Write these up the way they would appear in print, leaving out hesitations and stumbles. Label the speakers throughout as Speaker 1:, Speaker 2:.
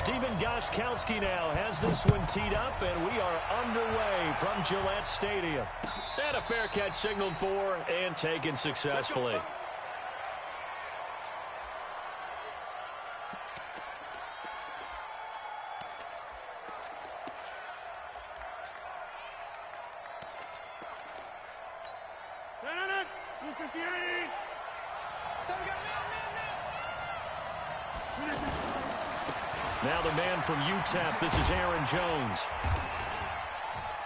Speaker 1: Steven Gostkowski now has this one teed up, and we are underway from Gillette Stadium. And a fair catch signaled for and taken successfully. Now the man from UTEP, this is Aaron Jones.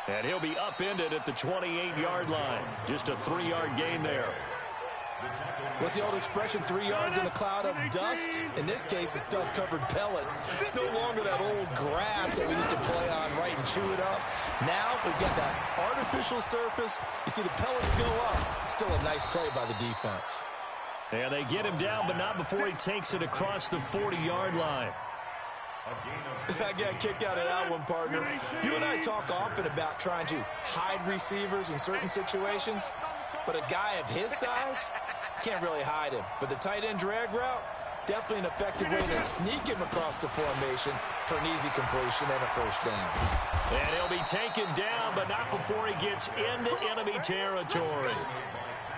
Speaker 1: And he'll be upended at the 28-yard line. Just a 3-yard gain there.
Speaker 2: What's the old expression, 3 yards in a cloud of dust? In this case, it's dust-covered pellets. It's no longer that old grass that we used to play on, right, and chew it up. Now we've got that artificial surface. You see the pellets go up. Still a nice play by the defense.
Speaker 1: And they get him down, but not before he takes it across the 40-yard line.
Speaker 2: I got a kick out of that one, partner. You and I talk often about trying to hide receivers in certain situations, but a guy of his size can't really hide him. But the tight end drag route, definitely an effective way to sneak him across the formation for an easy completion and a first down.
Speaker 1: And he'll be taken down, but not before he gets into enemy territory.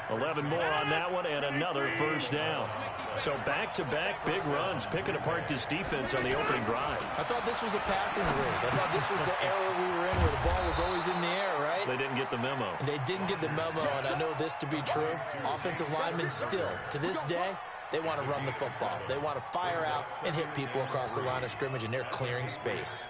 Speaker 1: 11 more on that one and another first down. So back-to-back big runs, picking apart this defense on the opening drive.
Speaker 2: I thought this was a passing league. I thought this was the era we were in where the ball was always in the air, right?
Speaker 1: They didn't get the memo.
Speaker 2: And they didn't get the memo, and I know this to be true. Offensive linemen still, to this day, they want to run the football. They want to fire out and hit people across the line of scrimmage, and they're clearing space.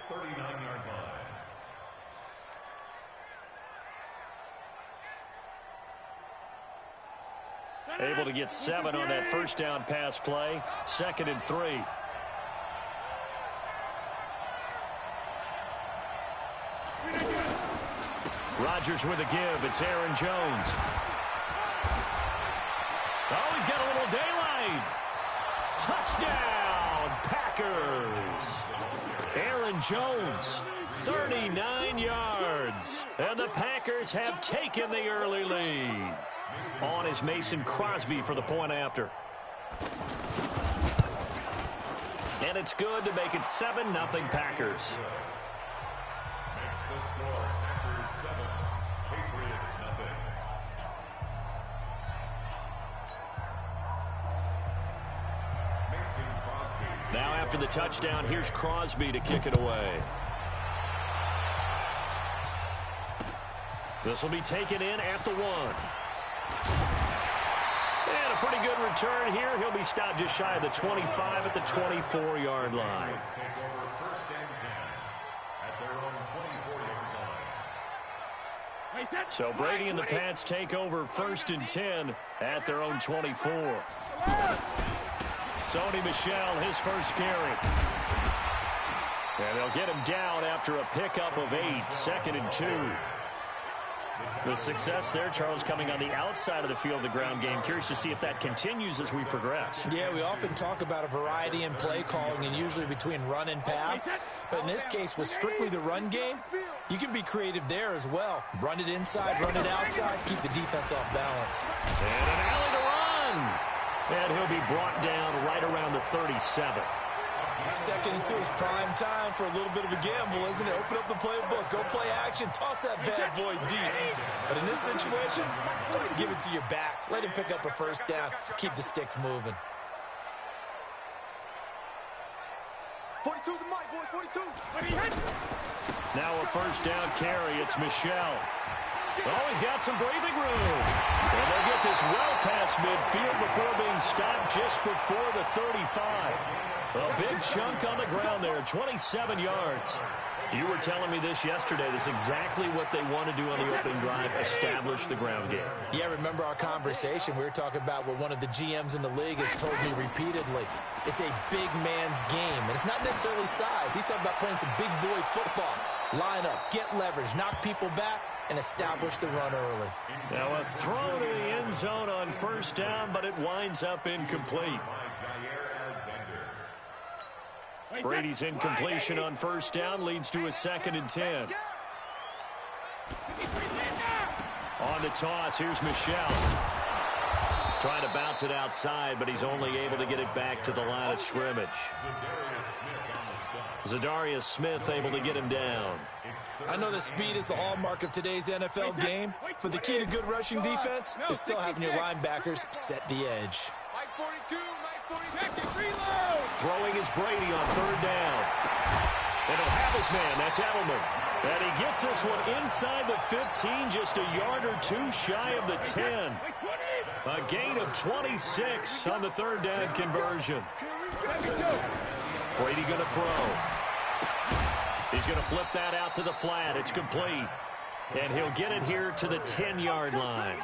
Speaker 1: Able to get 7 on that first down pass play. 2nd and 3. Rodgers with a give. It's Aaron Jones. Oh, he's got a little daylight. Touchdown, Packers. Aaron Jones, 39 yards. And the Packers have taken the early lead. On is Mason Crosby for the point after. And it's good to make it 7-0 Packers.
Speaker 3: Makes the score Packers 7, Patriots nothing. Mason Crosby.
Speaker 1: Now after the touchdown, here's Crosby to kick it away. This will be taken in at the 1. And a pretty good return here. He'll be stopped just shy of the 25 at the 24-yard line. So Brady and the Pats take over 1st and 10 at their own 24. Sony Michel, his first carry. And they'll get him down after a pickup of 8, 2nd and 2. The success there, Charles, coming on the outside of the field, the ground game. Curious to see if that continues as we progress.
Speaker 2: Yeah, we often talk about a variety in play calling and usually between run and pass. But in this case, with strictly the run game, you can be creative there as well. Run it inside, run it outside, keep the defense off balance.
Speaker 1: And an alley to run. And he'll be brought down right around the 37.
Speaker 2: 2nd and 2 is prime time for a little bit of a gamble, isn't it? Open up the playbook, go play action, toss that bad boy deep. But in this situation, go ahead and give it to your back. Let him pick up a first down. Keep the sticks moving.
Speaker 4: 42 the mic, boys, 42.
Speaker 1: Now a first down carry. It's Michel. Oh, he's got some breathing room. And they'll get this well past midfield before being stopped just before the 35. A big chunk on the ground there, 27 yards. You were telling me this yesterday. This is exactly what they want to do on the opening drive, establish the ground game.
Speaker 2: Yeah, remember our conversation? We were talking about what one of the GMs in the league has told me repeatedly. It's a big man's game, and it's not necessarily size. He's talking about playing some big boy football. Line up, get leverage, knock people back, and establish the run early.
Speaker 1: Now a throw to the end zone on first down, but it winds up incomplete. Brady's incompletion on first down leads to a 2nd and 10. On the toss, here's Michel. Trying to bounce it outside, but he's only able to get it back to the line of scrimmage. Zadarius Smith able to get him down.
Speaker 2: I know that speed is the hallmark of today's NFL game, but the key to good rushing defense is still having your linebackers set the edge.
Speaker 1: Throwing is Brady on third down. And he'll have his man. That's Edelman. And he gets this one inside the 15, just a yard or two shy of the 10. A gain of 26 on the third down conversion. Brady going to throw. He's going to flip that out to the flat. It's complete. And he'll get it here to the 10-yard line.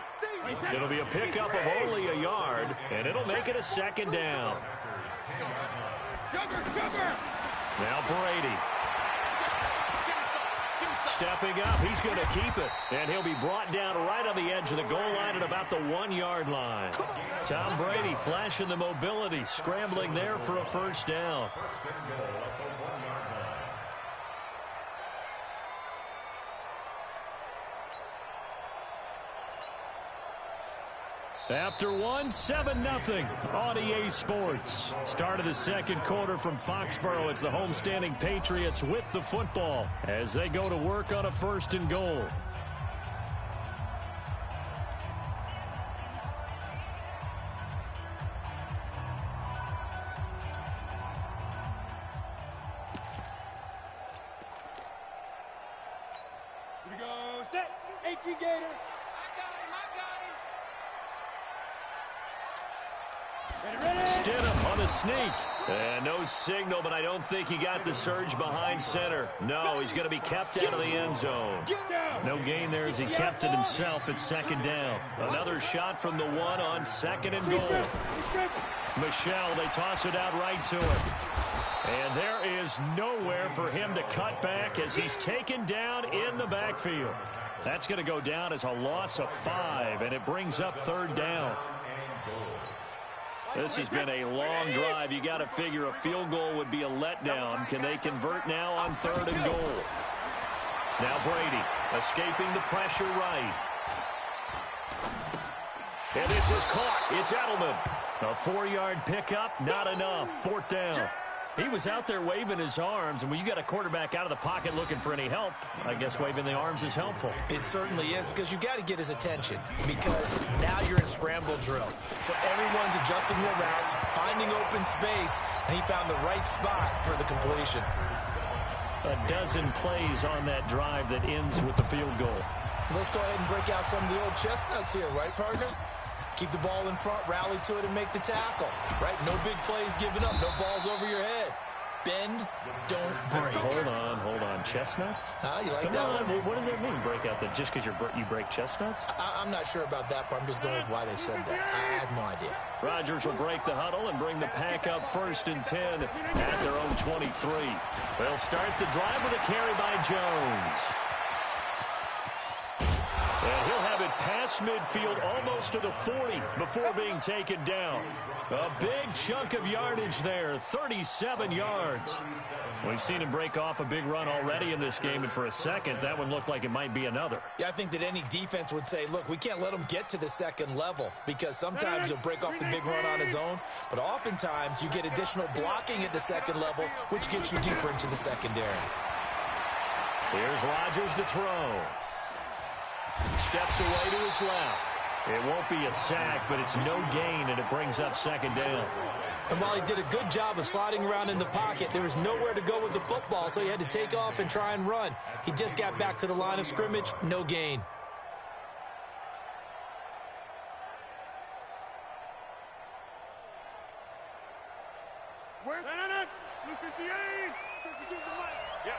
Speaker 1: It'll be a pickup of only a yard, and it'll make it a second down. Now Brady. Stepping up, he's going to keep it. And he'll be brought down right on the edge of the goal line at about the 1-yard line. Tom Brady flashing the mobility, scrambling there for a first down. After 7-0 on EA Sports. Start of the second quarter from Foxborough. It's the homestanding Patriots with the football as they go to work on a 1st and goal.
Speaker 4: Here we go. Set. 18 Gator.
Speaker 1: Stidham on the sneak. And no signal, but I don't think he got the surge behind center. No, he's going to be kept out of the end zone. No gain there as he kept it himself at second down. Another shot from the 1 on 2nd and goal. Michelle, they toss it out right to him. And there is nowhere for him to cut back as he's taken down in the backfield. That's going to go down as a loss of 5, and it brings up 3rd down. This has been a long drive. You got to figure a field goal would be a letdown. Can they convert now on 3rd and goal? Now Brady escaping the pressure right. And this is caught. It's Edelman. A 4-yard pickup, not enough. 4th down. He was out there waving his arms, and when you got a quarterback out of the pocket looking for any help, I guess waving the arms is helpful.
Speaker 2: It certainly is, because you got to get his attention, because now you're in scramble drill. So everyone's adjusting their routes, finding open space, and he found the right spot for the completion.
Speaker 1: A dozen plays on that drive that ends with the field goal.
Speaker 2: Let's go ahead and break out some of the old chestnuts here, right, partner? Keep the ball in front, rally to it, and make the tackle. Right? No big plays given up. No balls over your head. Bend, don't break.
Speaker 1: Hold on. Chestnuts?
Speaker 2: You like
Speaker 1: Come
Speaker 2: that
Speaker 1: on.
Speaker 2: one?
Speaker 1: What does that mean, break out? Just because you break chestnuts?
Speaker 2: I'm not sure about that part. I'm just going with why they said that. I have no idea.
Speaker 1: Rodgers will break the huddle and bring the pack up 1st and 10 at their own 23. They'll start the drive with a carry by Jones. And he'll have it past midfield almost to the 40 before being taken down. A big chunk of yardage there, 37 yards. We've seen him break off a big run already in this game, and for a second, that one looked like it might be another.
Speaker 2: Yeah, I think that any defense would say, look, we can't let him get to the 2nd level, because sometimes he'll break off the big run on his own, but oftentimes you get additional blocking at the 2nd level, which gets you deeper into the secondary.
Speaker 1: Here's Rodgers to throw. Steps away to his left. It won't be a sack, but it's no gain, and it brings up 2nd down.
Speaker 2: And while he did a good job of sliding around in the pocket, there was nowhere to go with the football, so he had to take off and try and run. He just got back to the line of scrimmage, no gain.
Speaker 4: Where's that? 58. Yeah.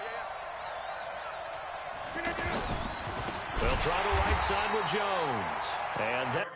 Speaker 1: They'll try the right side with Jones. And that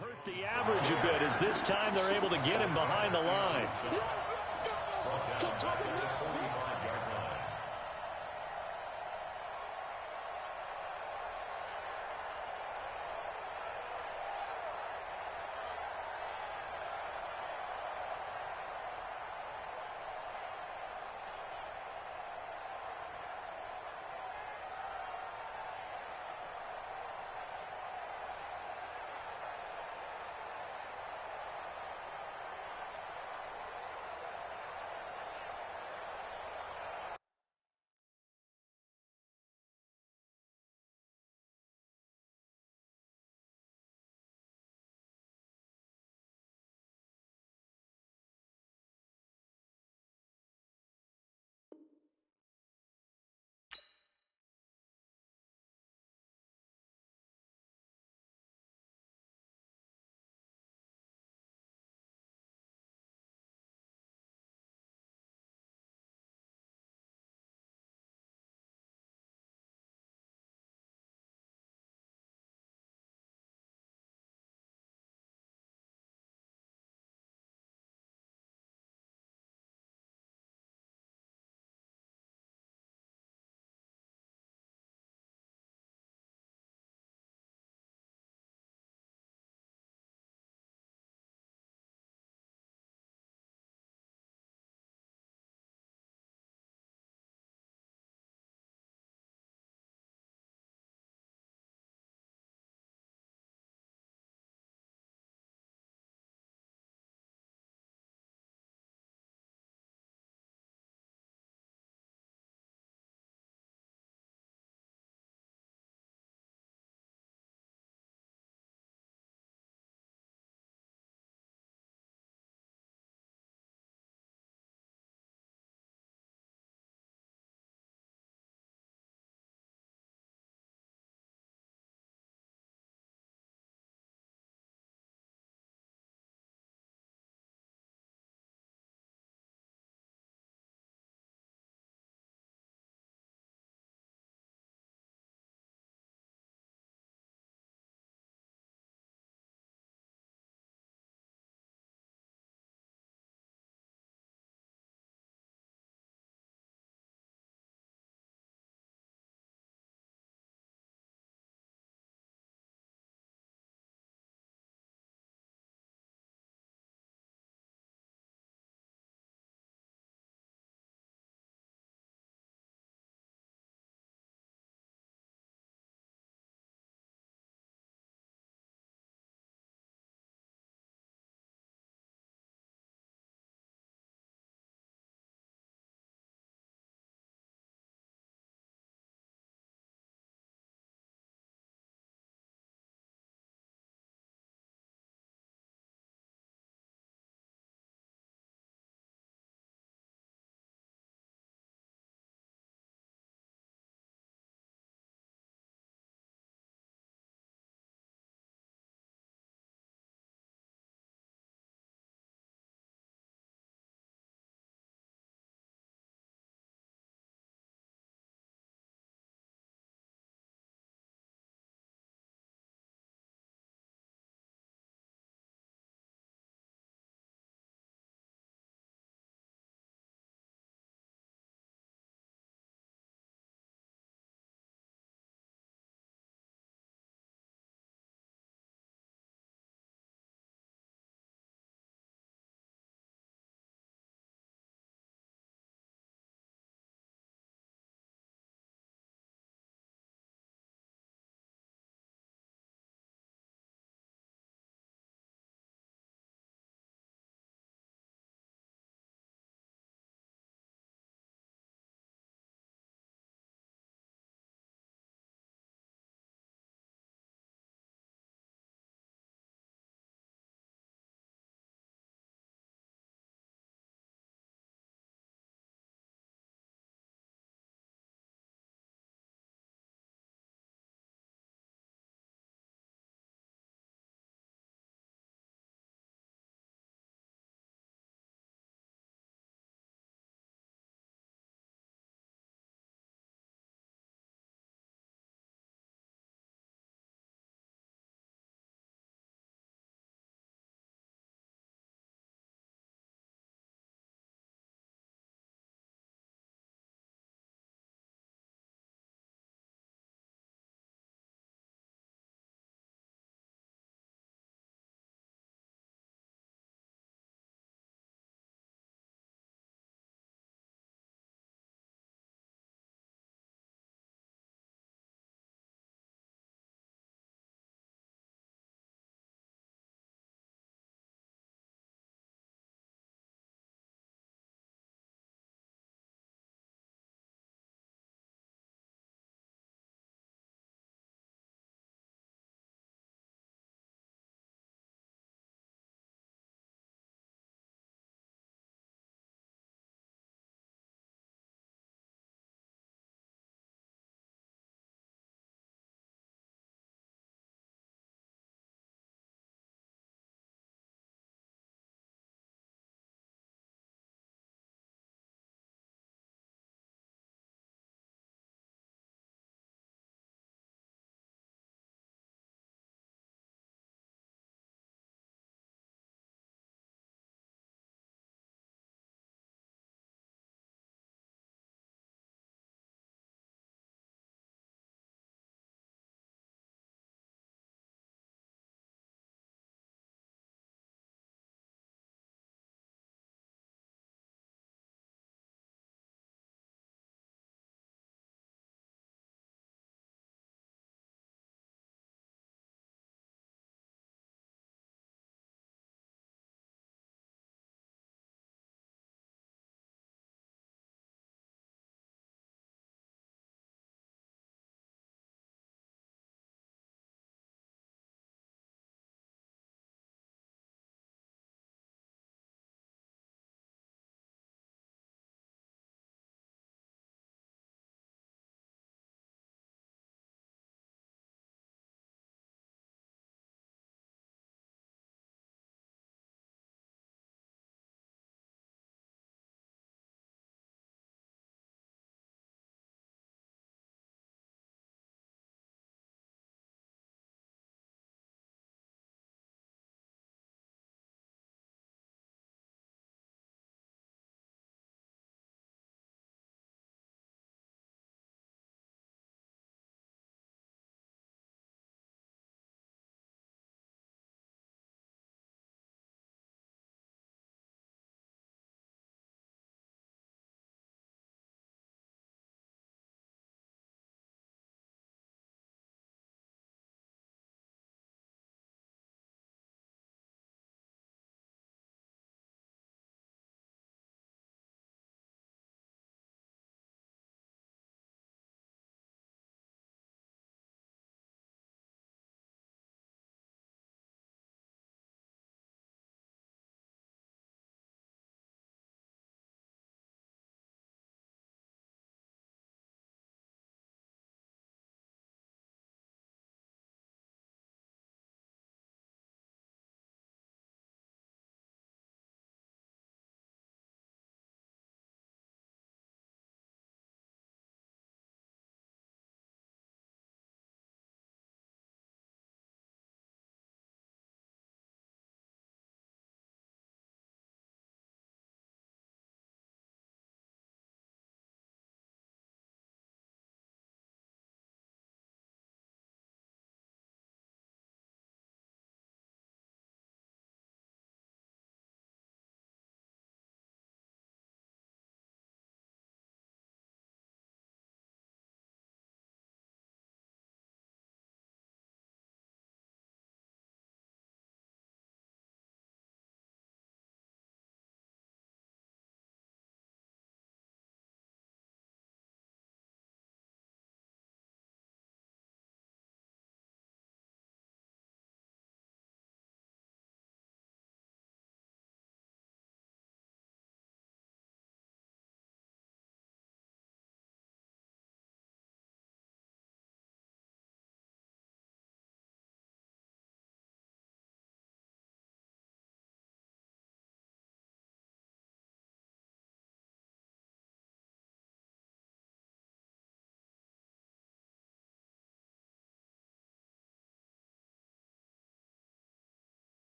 Speaker 1: Hurt the average a bit as this time they're able to get him behind the line.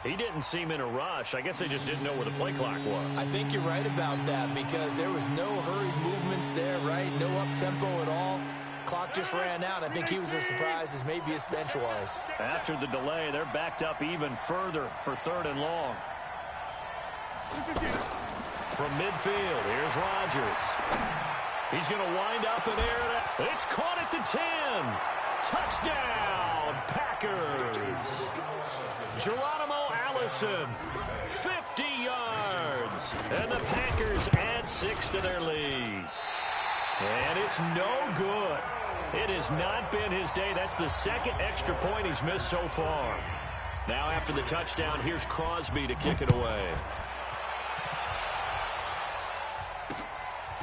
Speaker 1: He didn't seem in a rush. I guess they just didn't know where the play clock was.
Speaker 2: I think you're right about that because there was no hurried movements there, right? No up-tempo at all. Clock just ran out. I think he was as surprised as maybe his bench was.
Speaker 1: After the delay, they're backed up even further for 3rd and long. From midfield, here's Rodgers. He's going to wind up in there. It's caught at the 10. Touchdown, Packers. Geronimo Allison, 50 yards. And the Packers add 6 to their lead. And it's no good. It has not been his day. That's the 2nd extra point he's missed so far. Now after the touchdown, here's Crosby to kick it away.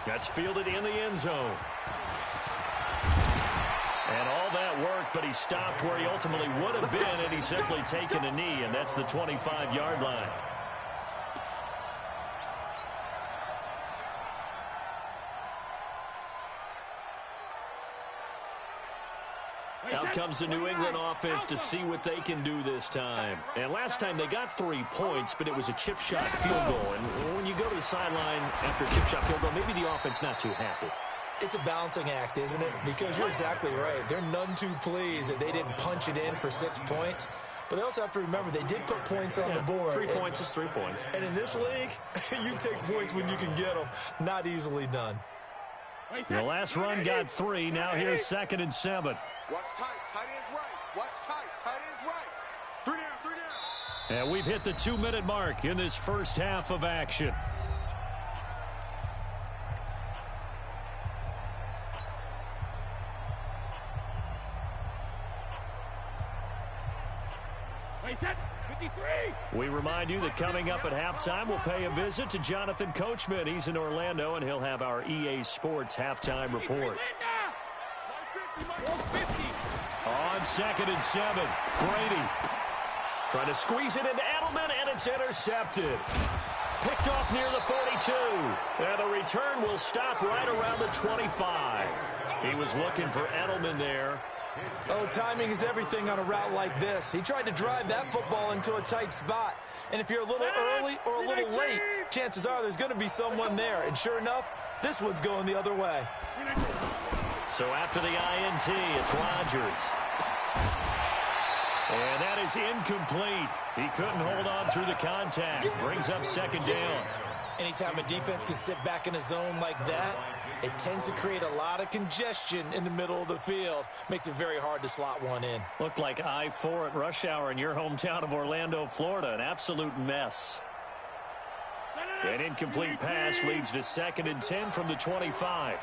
Speaker 1: That's fielded in the end zone. And all that worked, but he stopped where he ultimately would have been, and he's simply taken a knee, and that's the 25-yard line. Out comes the New England offense to see what they can do this time. And last time they got 3 points, but it was a chip shot field goal. And when you go to the sideline after a chip shot field goal, maybe the offense not too happy.
Speaker 2: It's a balancing act, isn't it? Because you're exactly right. They're none too pleased that they didn't punch it in for 6 points. But they also have to remember they did put points on the board.
Speaker 1: 3 points is 3 points.
Speaker 2: And in this league, you take points when you can get them. Not easily done.
Speaker 1: The last run got 3. Now here's 2nd and 7.
Speaker 5: Watch tight. Tight ends right. Watch tight. Tight ends right. 3 down. 3 down.
Speaker 1: And we've hit the 2-minute mark in this first half of action. We remind you that coming up at halftime, we'll pay a visit to Jonathan Coachman. He's in Orlando, and he'll have our EA Sports halftime report. On 2nd and 7, Brady trying to squeeze it into Edelman, and it's intercepted. Picked off near the 42. And the return will stop right around the 25. He was looking for Edelman there.
Speaker 2: Oh, timing is everything on a route like this. He tried to drive that football into a tight spot. And if you're a little early or a little late, chances are there's going to be someone there. And sure enough, this one's going the other way.
Speaker 1: So after the INT, it's Rodgers. And that is incomplete. He couldn't hold on through the contact. Brings up 2nd down.
Speaker 2: Anytime a defense can sit back in a zone like that, it tends to create a lot of congestion in the middle of the field. Makes it very hard to slot one in.
Speaker 1: Looked like I-4 at rush hour in your hometown of Orlando, Florida. An absolute mess. An incomplete pass leads to 2nd and 10 from the 25.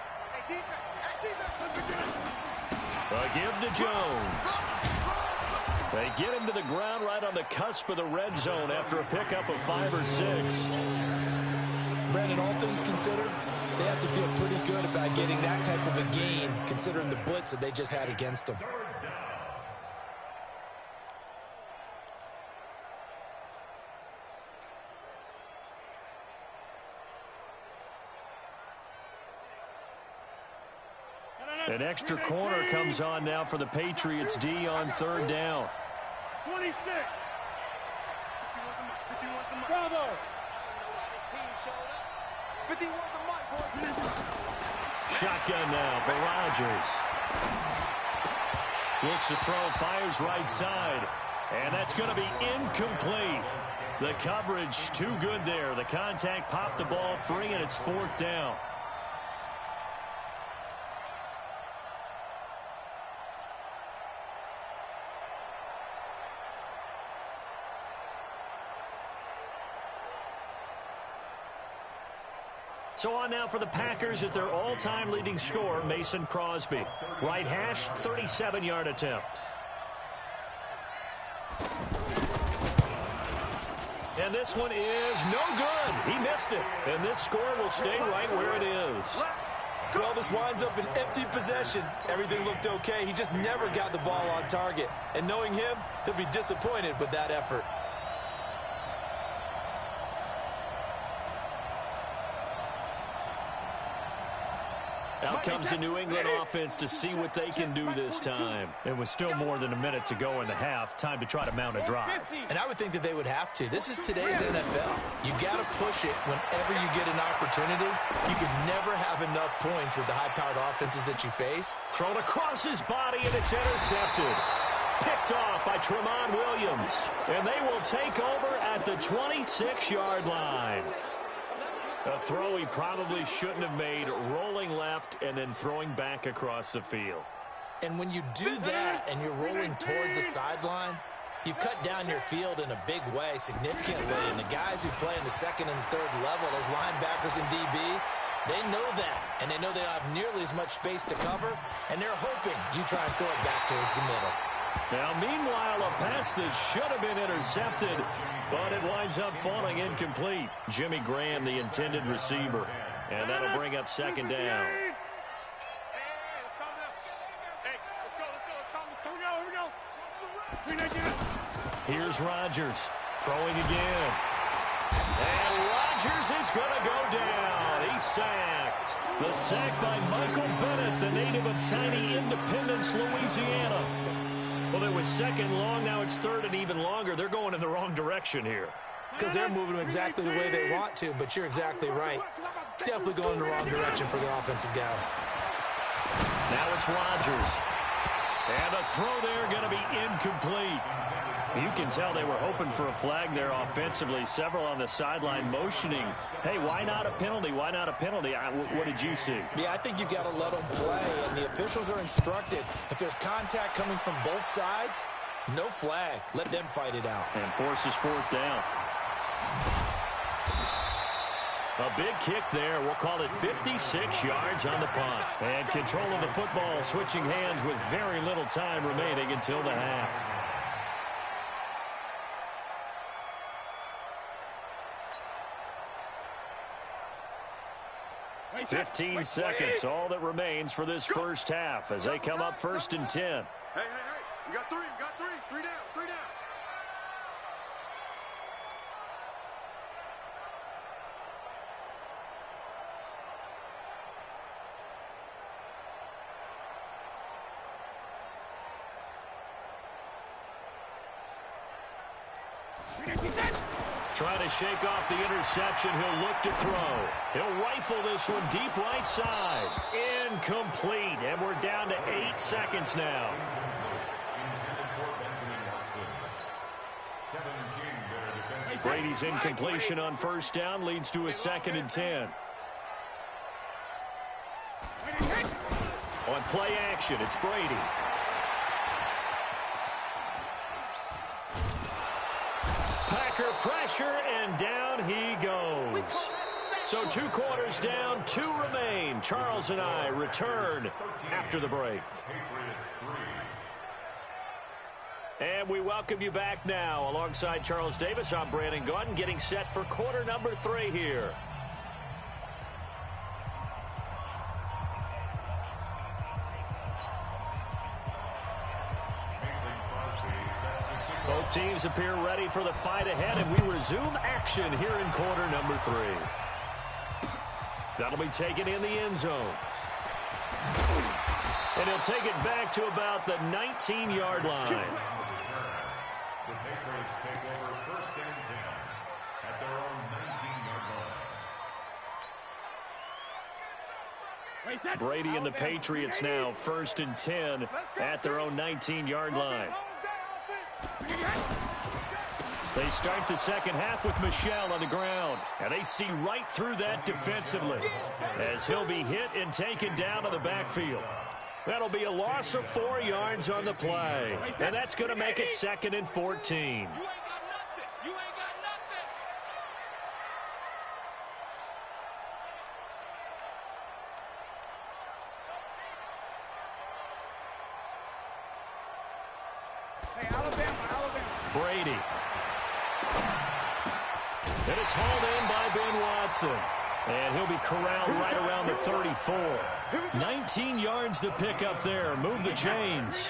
Speaker 1: A give to Jones. They get him to the ground right on the cusp of the red zone after a pickup of 5 or 6.
Speaker 2: Brandon, all things considered, they have to feel pretty good about getting that type of a gain, considering the blitz that they just had against them.
Speaker 1: An extra corner comes on now for the Patriots D on 3rd down.
Speaker 4: 26. Bravo.
Speaker 1: Shotgun now for Rodgers. Looks to throw, fires right side. And that's going to be incomplete. The coverage too good there. The contact popped the ball free, and it's 4th down. So on now for the Packers at their all-time leading scorer, Mason Crosby. Right hash, 37-yard attempt. And this one is no good. He missed it. And this score will stay right where it is.
Speaker 2: Well, this winds up an empty possession. Everything looked okay. He just never got the ball on target. And knowing him, he'll be disappointed with that effort.
Speaker 1: Out comes the New England offense to see what they can do this time.
Speaker 6: It was still more than a minute to go in the half. Time to try to mount a drive.
Speaker 2: And I would think that they would have to. This is today's NFL. You got to push it whenever you get an opportunity. You can never have enough points with the high-powered offenses that you face.
Speaker 1: Thrown across his body, and it's intercepted. Picked off by Tramon Williams. And they will take over at the 26-yard line. A throw he probably shouldn't have made, rolling left and then throwing back across the field.
Speaker 2: And when you do that and you're rolling towards the sideline, you've cut down your field in a big way, significantly. And the guys who play in the second and third level, those linebackers and DBs, they know that. And they know they don't have nearly as much space to cover. And they're hoping you try and throw it back towards the middle.
Speaker 1: Now, meanwhile, a pass that should have been intercepted, but it winds up falling incomplete. Jimmy Graham, the intended receiver. And that'll bring up second down. Here's Rodgers throwing again. And Rodgers is going to go down. He's sacked. The sack by Michael Bennett, the native of tiny Independence, Louisiana. Well, it was second long. Now it's third and even longer. They're going in the wrong direction here.
Speaker 2: Because they're moving exactly the way they want to, but you're exactly right. Definitely going in the wrong direction for the offensive guys.
Speaker 1: Now it's Rodgers. And the throw there going to be incomplete. You can tell they were hoping for a flag there offensively. Several on the sideline motioning. Hey, why not a penalty? Why not a penalty? What did you see?
Speaker 2: Yeah, I think you've got to let them play, and the officials are instructed. If there's contact coming from both sides, no flag. Let them fight it out.
Speaker 1: And forces fourth down. A big kick there. We'll call it 56 yards on the punt. And control of the football switching hands with very little time remaining until the half. 15 seconds, all that remains for this first half as they come up first and 10.
Speaker 5: Hey, you got three, three down.
Speaker 1: Trying to shake off the interception. He'll look to throw. He'll rifle this one deep right side. Incomplete. And we're down to 8 seconds now. Brady's incompletion on first down leads to a second and 10. On play action, it's Brady. Packer pressure, and down he goes. So 2 quarters down, 2 remain. Charles and I return after the break. And we welcome you back now. Alongside Charles Davis, I'm Brandon Gaudin, getting set for quarter number 3 here. Both teams appear ready for the fight ahead, and we resume action here in quarter number 3. That'll be taken in the end zone. And he'll take it back to about the 19-yard line.
Speaker 3: The Patriots take over first and 10 at their own 19-yard line.
Speaker 1: Brady and the Patriots now first and 10 at their own 19-yard line. They start the second half with Michel on the ground, and they see right through that defensively as he'll be hit and taken down to the backfield. That'll be a loss of 4 yards on the play, and that's going to make it second and 14. Brady. And it's hauled in by Ben Watson. And he'll be corralled right around the 34. 19 yards to pick up there. Move the chains.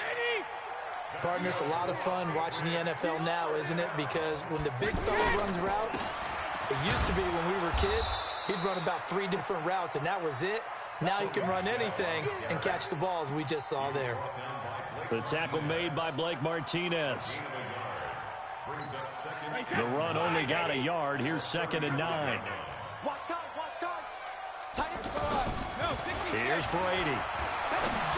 Speaker 2: Partner, it's a lot of fun watching the NFL now, isn't it? Because when the big fella runs routes, it used to be when we were kids, he'd run about 3 different routes, and that was it. Now he can run anything and catch the ball, as we just saw there.
Speaker 6: The tackle made by Blake Martinez. The run only got a yard. Here's 2nd and 9. Here's Brady.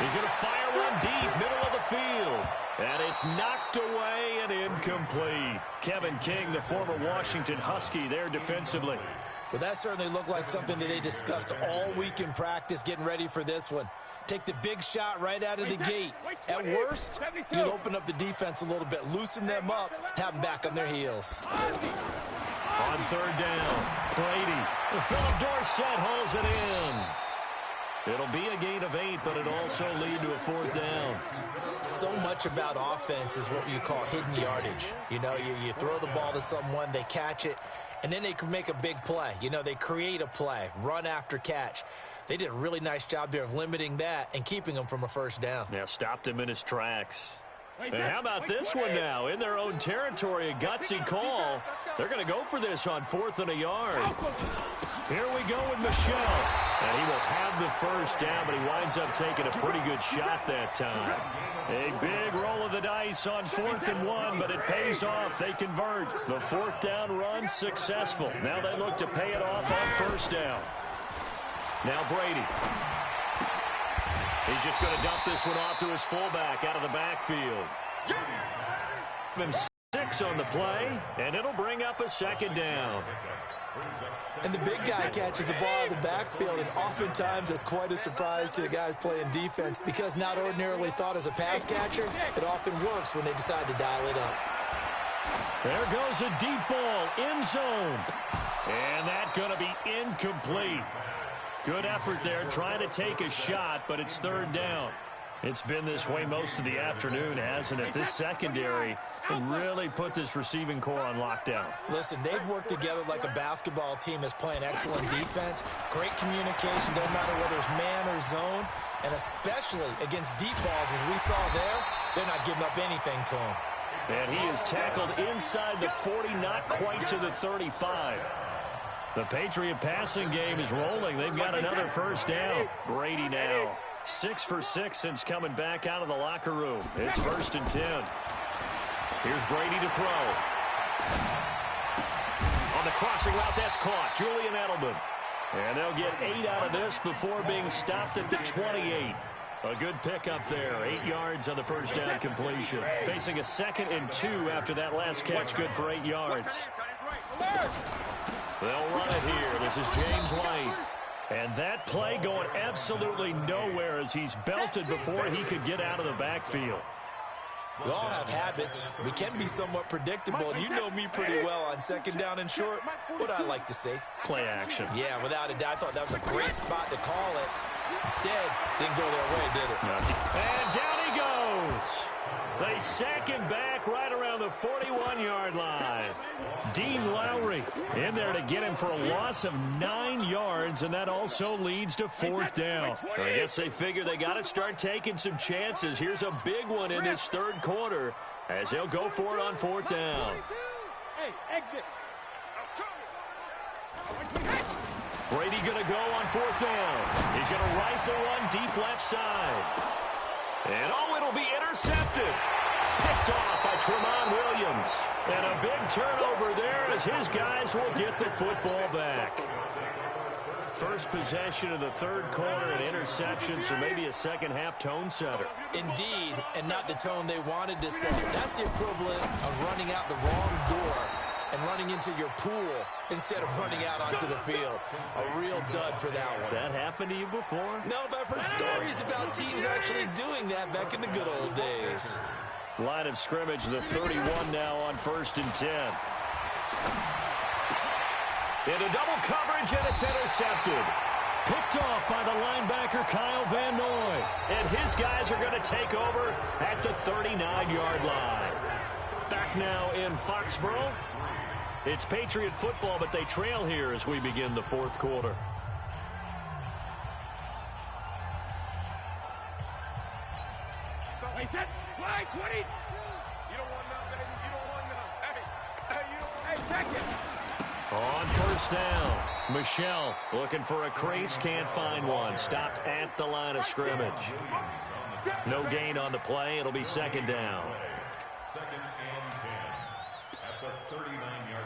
Speaker 6: He's going to fire one deep, middle of the field. And it's knocked away and incomplete. Kevin King, the former Washington Husky, there defensively.
Speaker 2: Well, that certainly looked like something that they discussed all week in practice, getting ready for this one. Take the big shot right out of the gate. At worst, you'll open up the defense a little bit, loosen them up, have them back on their heels.
Speaker 6: On 3rd down, Brady. Philip Dorsett holds it in. It'll be a gain of 8, but it'll also lead to a 4th down.
Speaker 2: So much about offense is what you call hidden yardage. You know, you throw the ball to someone, they catch it, and then they can make a big play. You know, they create a play, run after catch. They did a really nice job there of limiting that and keeping him from a 1st down.
Speaker 6: Yeah, stopped him in his tracks. And how about this one now? In their own territory, a gutsy call. They're going to go for this on 4th and a yard. Here we go with Michel. And he will have the 1st down, but he winds up taking a pretty good shot that time. A big roll of the dice on 4th and 1, but it pays off. They convert. The 4th down run successful. Now they look to pay it off on 1st down. Now Brady. He's just going to dump this one off to his fullback out of the backfield. Him 6 on the play, and it'll bring up a 2nd down.
Speaker 2: And the big guy catches the ball out of the backfield, and oftentimes it's quite a surprise to the guys playing defense because not ordinarily thought as a pass catcher, it often works when they decide to dial it up.
Speaker 6: There goes a deep ball, end zone. And that's going to be incomplete. Good effort there, trying to take a shot, but it's 3rd down. It's been this way most of the afternoon, hasn't it? This secondary really put this receiving core on lockdown.
Speaker 2: Listen, they've worked together like a basketball team that's playing excellent defense. Great communication, doesn't matter whether it's man or zone, and especially against deep balls, as we saw there, they're not giving up anything to him.
Speaker 6: And he is tackled inside the 40, not quite to the 35. The Patriot passing game is rolling. They've got another 1st down. Brady now 6 for 6 since coming back out of the locker room. It's 1st and 10. Here's Brady to throw. On the crossing route, that's caught. Julian Edelman. And they'll get 8 out of this before being stopped at the 28. A good pickup there. 8 yards on the 1st down completion. Facing a 2nd and 2 after that last catch, good for 8 yards. They'll run it here. This is James White. And that play going absolutely nowhere as he's belted before he could get out of the backfield.
Speaker 2: We all have habits. We can be somewhat predictable, and you know me pretty well on 2nd down and short. What I like to say?
Speaker 6: Play action.
Speaker 2: Yeah, without a doubt. I thought that was a great spot to call it. Instead, didn't go their way, did it?
Speaker 6: And down he goes. They sack him back right around the 41-yard line. Dean Lowry in there to get him for a loss of 9 yards, and that also leads to 4th down. I guess they figure they got to start taking some chances. Here's a big one in this 3rd quarter as they'll go for it on 4th down.
Speaker 4: Hey, exit.
Speaker 6: Brady going to go on 4th down. He's going to rifle one deep left side. And it'll be intercepted. Picked off by Tremont Williams. And a big turnover there as his guys will get the football back. First possession of the 3rd quarter, an interception, so maybe a second-half tone setter.
Speaker 2: Indeed, and not the tone they wanted to set. That's the equivalent of running out the wrong door and running into your pool instead of running out onto the field. A real dud for that one.
Speaker 6: Has that happened to you before?
Speaker 2: No, but I've heard stories about teams actually doing that back in the good old days.
Speaker 6: Line of scrimmage, the 31 now on 1st and 10. Into double coverage, and it's intercepted. Picked off by the linebacker, Kyle Van Noy. And his guys are going to take over at the 39-yard line. Back now in Foxborough. It's Patriot football, but they trail here as we begin the 4th quarter.
Speaker 4: Wait, set. Fly, 20. You don't want none, baby. You don't want none. Hey, you don't. Hey, check it.
Speaker 6: On 1st first down. Michelle looking for a crease, can't find one. Stopped at the line of scrimmage. No gain on the play. It'll be second down.
Speaker 3: Second and 10 at the 39-yard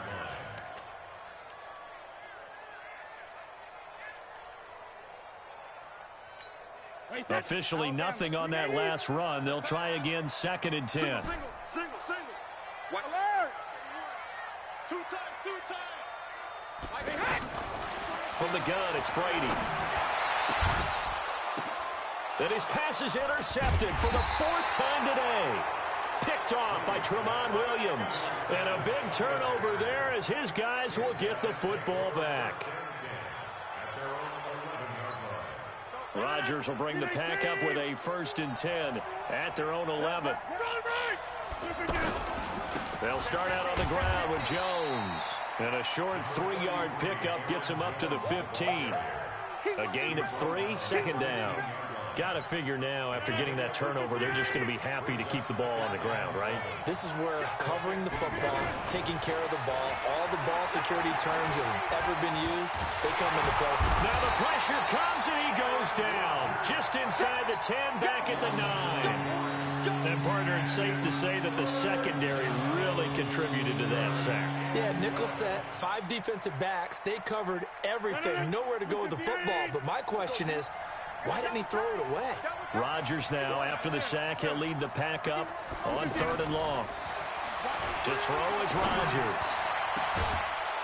Speaker 3: line.
Speaker 6: Officially nothing on that last run. They'll try again, second and 10.
Speaker 5: Single. What? Alert! Two times.
Speaker 6: From the gun, it's Brady. And his pass is intercepted for the fourth time today. Picked off by Tramon Williams. And a big turnover there as his guys will get the football back. Rodgers will bring the pack up with a first and 10 at their own 11. They'll start out on the ground with Jones. And a short 3-yard pickup gets him up to the 15. A gain of 3, second down. Got to figure now, after getting that turnover, they're just going to be happy to keep the ball on the ground, right?
Speaker 2: This is where covering the football, taking care of the ball, all the ball security terms that have ever been used, they come into play.
Speaker 6: Now the pressure comes and he goes down. Just inside the 10, back at the 9. And, partner, it's safe to say that the secondary really contributed to that sack.
Speaker 2: Yeah, nickel set, 5 defensive backs. They covered everything. Nowhere to go with the football. But my question is, why didn't he throw it away?
Speaker 6: Rodgers now, after the sack, he'll lead the pack up on 3rd and long. To throw is Rodgers.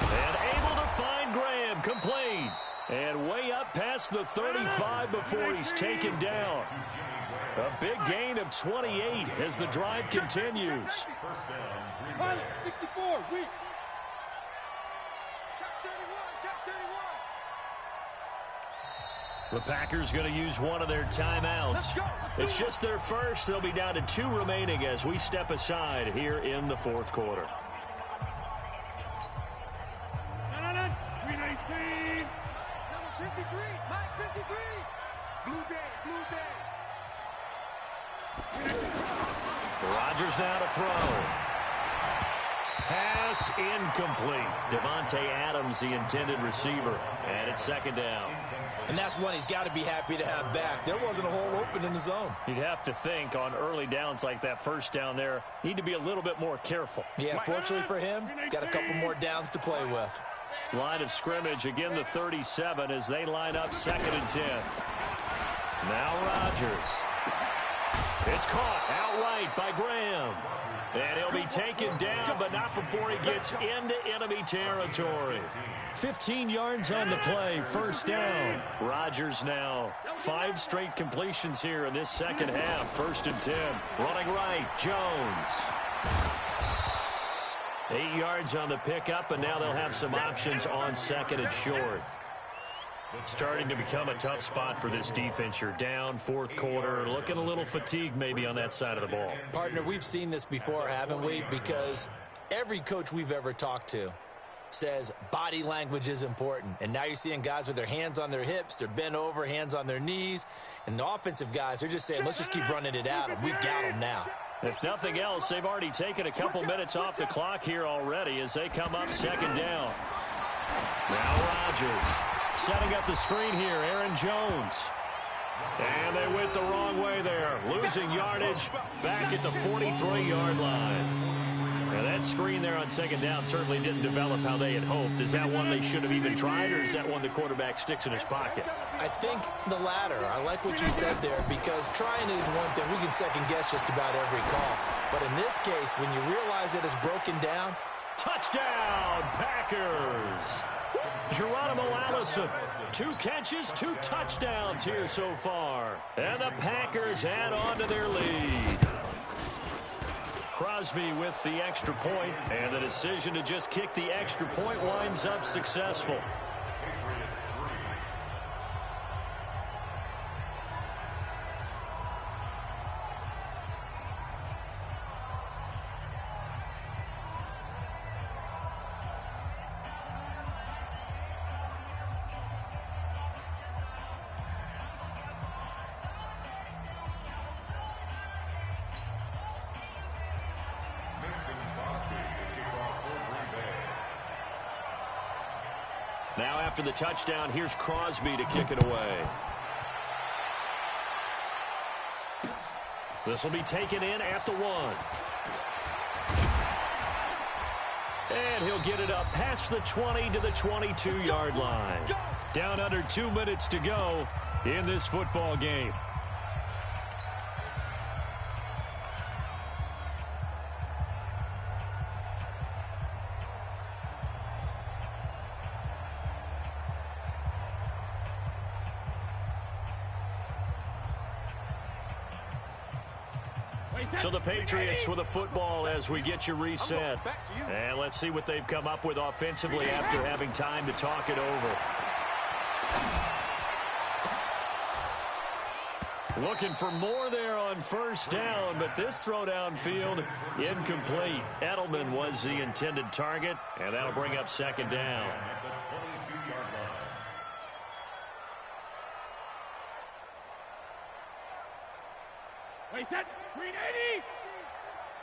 Speaker 6: And able to find Graham, complete. And way up past the 35 before he's taken down. A big gain of 28 as the drive continues.
Speaker 4: 64, weak.
Speaker 6: The Packers going to use one of their timeouts. It's just their first. They'll be down to 2 remaining as we step aside here in the 4th quarter.
Speaker 4: 319.
Speaker 5: Number 53, Mike 53. Blue day.
Speaker 6: Rodgers now to throw. Pass incomplete. Devontae Adams, the intended receiver. And it's second down.
Speaker 2: And that's one he's got to be happy to have back. There wasn't a hole open in the zone.
Speaker 6: You'd have to think on early downs like that first down there, need to be a little bit more careful.
Speaker 2: Yeah, fortunately for him, got a couple more downs to play with.
Speaker 6: Line of scrimmage, again the 37 as they line up second and 10. Now Rodgers. It's caught outright by Graham. And he'll be taken down, but not before he gets into enemy territory. 15 yards on the play, first down. Rodgers now 5 straight completions here in this second half, 1st and 10. Running right, Jones. 8 yards on the pickup, and now they'll have some options on second and short. Starting to become a tough spot for this defense. You're down 4th quarter, looking a little fatigued maybe on that side of the ball.
Speaker 2: Partner, we've seen this before, haven't we? Because every coach we've ever talked to says body language is important. And now you're seeing guys with their hands on their hips, they're bent over, hands on their knees. And the offensive guys, they're just saying, let's just keep running it at them. We've got them now.
Speaker 6: If nothing else, they've already taken a couple minutes off the clock here already as they come up second down. Now Rodgers. Setting up the screen here, Aaron Jones. And they went the wrong way there. Losing yardage back at the 43-yard line. Now that screen there on second down certainly didn't develop how they had hoped. Is that one they should have even tried, or is that one the quarterback sticks in his pocket?
Speaker 2: I think the latter. I like what you said there, because trying it is one thing. We can second guess just about every call. But in this case, when you realize that it's broken down.
Speaker 6: Touchdown, Packers! Geronimo Allison, 2 catches, 2 touchdowns here so far. And the Packers add on to their lead. Crosby with the extra point, and the decision to just kick the extra point winds up successful. Now after the touchdown, here's Crosby to kick it away. This will be taken in at the 1. And he'll get it up past the 20 to the 22-yard line. Down under 2 minutes to go in this football game. So the Patriots with a football as we get you reset. And let's see what they've come up with offensively after having time to talk it over. Looking for more there on first down, but this throw downfield incomplete. Edelman was the intended target, and that'll bring up second down.
Speaker 4: Wait, that 380.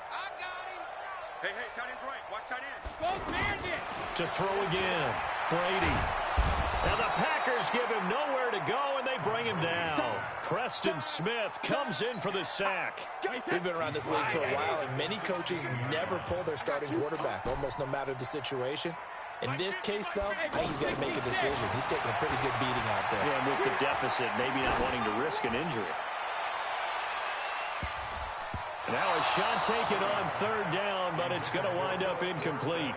Speaker 5: I got him. Hey, tight end's right. Watch tight end.
Speaker 4: Go bandit.
Speaker 6: To throw again, Brady. And the Packers give him nowhere to go, and they bring him down. Preston Smith comes in for the sack.
Speaker 2: We've been around this league for a while, and many coaches never pull their starting quarterback, almost no matter the situation. In this case, though, I think he's got to make a decision. He's taking a pretty good beating out there.
Speaker 6: Yeah, and with the deficit, maybe not wanting to risk an injury. Now a shot taken on third down, but it's going to wind up incomplete.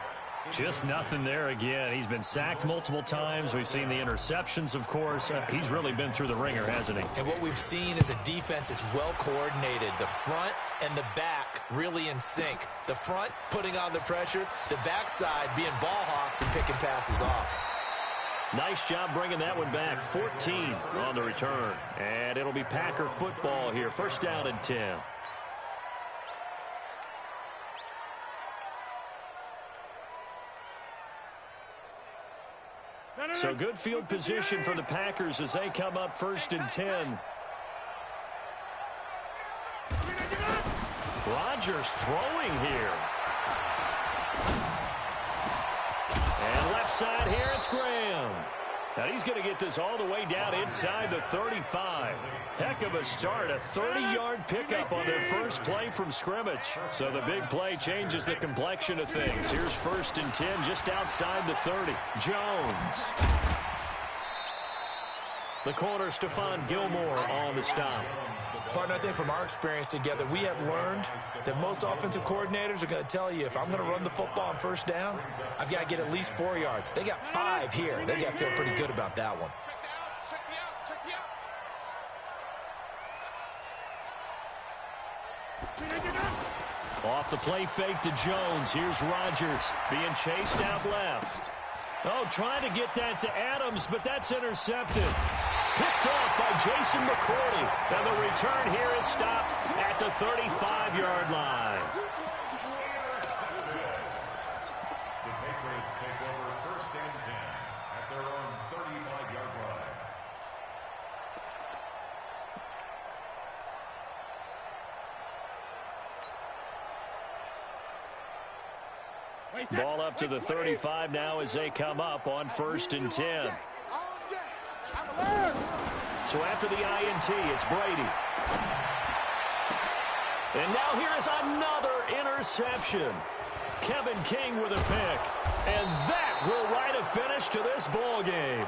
Speaker 6: Just nothing there again. He's been sacked multiple times. We've seen the interceptions, of course. He's really been through the ringer, hasn't he?
Speaker 2: And what we've seen is a defense that's well coordinated. The front and the back really in sync. The front putting on the pressure, the backside being ball hawks and picking passes off.
Speaker 6: Nice job bringing that one back. 14 on the return. And it'll be Packer football here. First down and 10. So good field position for the Packers as they come up first and 10. Rodgers throwing here. And left side here, it's Graham. Now he's going to get this all the way down inside the 35. Heck of a start, a 30-yard pickup on their first play from scrimmage. So the big play changes the complexion of things. Here's first and 10 just outside the 30. Jones. The corner, Stephon Gilmore on the stop.
Speaker 2: Partner, I think from our experience together, we have learned that most offensive coordinators are going to tell you, if I'm going to run the football on first down, I've got to get at least 4 yards. They got 5 here. They got to feel pretty good about that one.
Speaker 5: Check the out.
Speaker 6: Off the play fake to Jones. Here's Rodgers being chased out left. Oh, trying to get that to Adams, but that's intercepted. Picked off by Jason McCourty. And the return here is stopped at the 35-yard line.
Speaker 3: The Patriots take over first and 10 at their own 35-yard line.
Speaker 6: Ball up to the 35 now as they come up on first and 10. So after the INT, it's Brady. And now here is another interception. Kevin King with a pick. And that will write a finish to this ball game.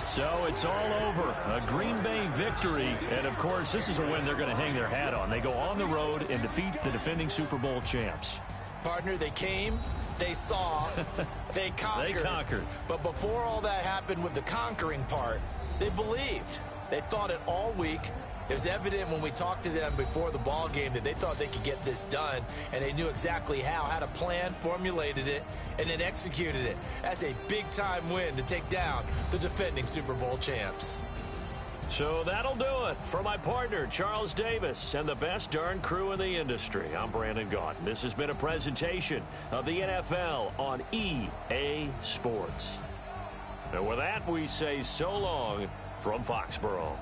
Speaker 6: So it's all over. A Green Bay victory. And, of course, this is a win they're going to hang their hat on. They go on the road and defeat the defending Super Bowl champs.
Speaker 2: Partner, they came, they saw, they conquered.
Speaker 6: They conquered.
Speaker 2: But before all that happened with the conquering part, they believed. They thought it all week. It was evident when we talked to them before the ball game that they thought they could get this done, and they knew exactly how, had a plan, formulated it, and then executed it. That's a big-time win to take down the defending Super Bowl champs.
Speaker 6: So that'll do it for my partner, Charles Davis, and the best darn crew in the industry. I'm Brandon Gaudin. This has been a presentation of the NFL on EA Sports. And with that, we say so long from Foxborough.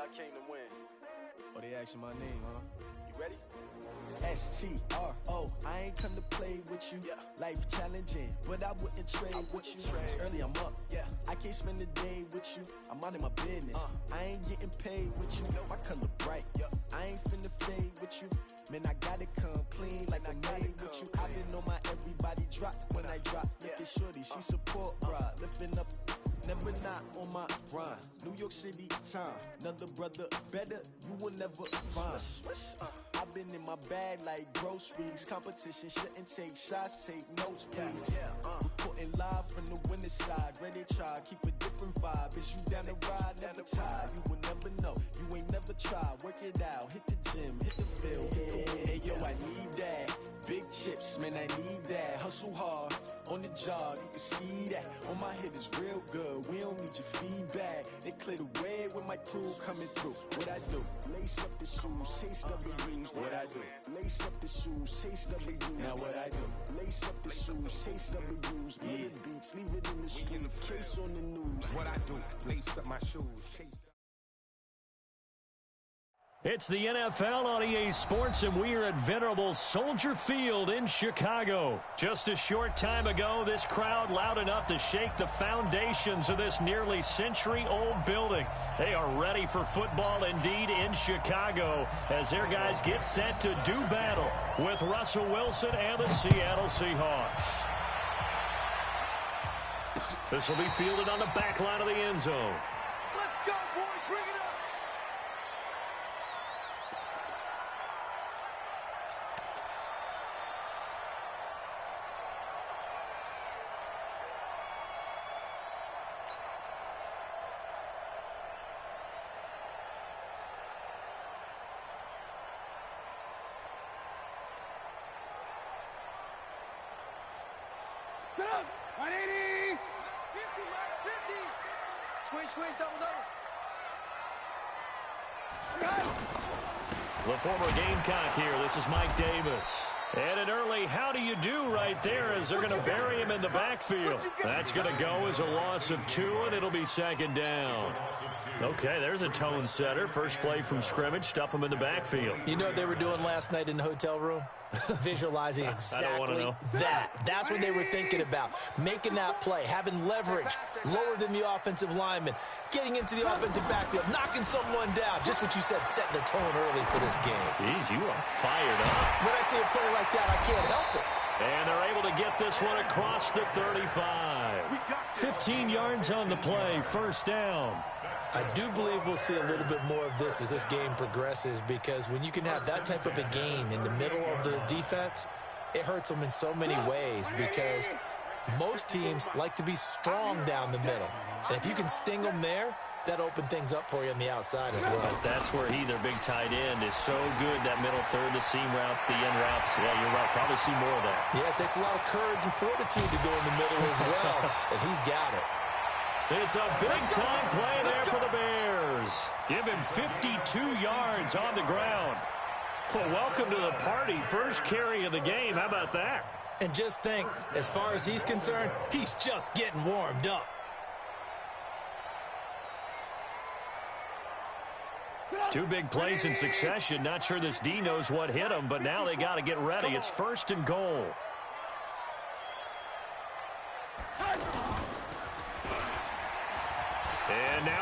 Speaker 7: I came to win.
Speaker 2: Oh, they asking my name, huh?
Speaker 7: You ready?
Speaker 8: S-T-R-O, I ain't come to play with you.
Speaker 7: Yeah.
Speaker 8: Life challenging, but I wouldn't trade with you. It's early, I'm up.
Speaker 7: Yeah.
Speaker 8: I can't spend the day with you. I'm minding my business. I ain't getting paid with you. My color bright. I ain't finna fade with you. Man, I gotta come clean like I made with you. I've been on my everybody drop when I drop. Look at shorty, she support, bruh. Lifting up, never not on my grind. New York City time. Another brother better, you will never find. I've been in my bag like groceries. Competition shouldn't take shots, take notes, please. Reporting live from the winning side. Ready to try, keep a different vibe. Is you down the ride, never tired. You will never know, you ain't never tried. Work it out, hit the gym, hit the field. Hey yo, I need that. Big chips, man, I need that. Hustle hard, on the job, you can see that. On my head is real good, we don't need your feedback. They clear the way with my crew coming through. What I do? Lace up the shoes, chase W's. What I do? Lace up the shoes, chase W's. Now what I do? Lace up the shoes, chase W's. Yeah. Beats, leave it in the street, case on the news.
Speaker 9: What I do? Lace up my shoes, chase.
Speaker 6: It's the NFL on EA Sports, and we are at venerable Soldier Field in Chicago. Just a short time ago, this crowd loud enough to shake the foundations of this nearly century-old building. They are ready for football indeed in Chicago as their guys get set to do battle with Russell Wilson and the Seattle Seahawks. This will be fielded on the back line of the end zone.
Speaker 5: Let's go, boys. Bring it up.
Speaker 4: Get up! 180!
Speaker 5: 50, Mike, 50. Squeeze, squeeze, double, double.
Speaker 6: The former Gamecock here. This is Mike Davis. And an early how do you do right there as they're going to bury him in the backfield. That's going to go as a loss of 2, and it'll be second down. Okay, there's a tone setter. First play from scrimmage, stuff him in the backfield.
Speaker 2: You know what they were doing last night in the hotel room? Visualizing exactly that. That's what they were thinking about. Making that play, having leverage, lower than the offensive lineman, getting into the offensive backfield, knocking someone down. Just what you said, setting the tone early for this game.
Speaker 6: Jeez, you are fired up.
Speaker 2: When I see a play like that, I can't help it.
Speaker 6: And they're able to get this one across the 35. 15 yards on the play, first down.
Speaker 2: I do believe we'll see a little bit more of this as this game progresses, because when you can have that type of a gain in the middle of the defense, it hurts them in so many ways, because most teams like to be strong down the middle. And if you can sting them there, that opens things up for you on the outside as well.
Speaker 6: That's where their big tight end, is so good, that middle third, the seam routes, the end routes. Yeah, you're right. Probably see more of that.
Speaker 2: Yeah, it takes a lot of courage and fortitude to go in the middle as well, and he's got it.
Speaker 6: It's a big-time play there for the Bears. Give him 52 yards on the ground. Well, welcome to the party. First carry of the game. How about that?
Speaker 2: And just think, as far as he's concerned, he's just getting warmed up.
Speaker 6: Two big plays in succession. Not sure this D knows what hit him, but now they got to get ready. It's first and goal. And now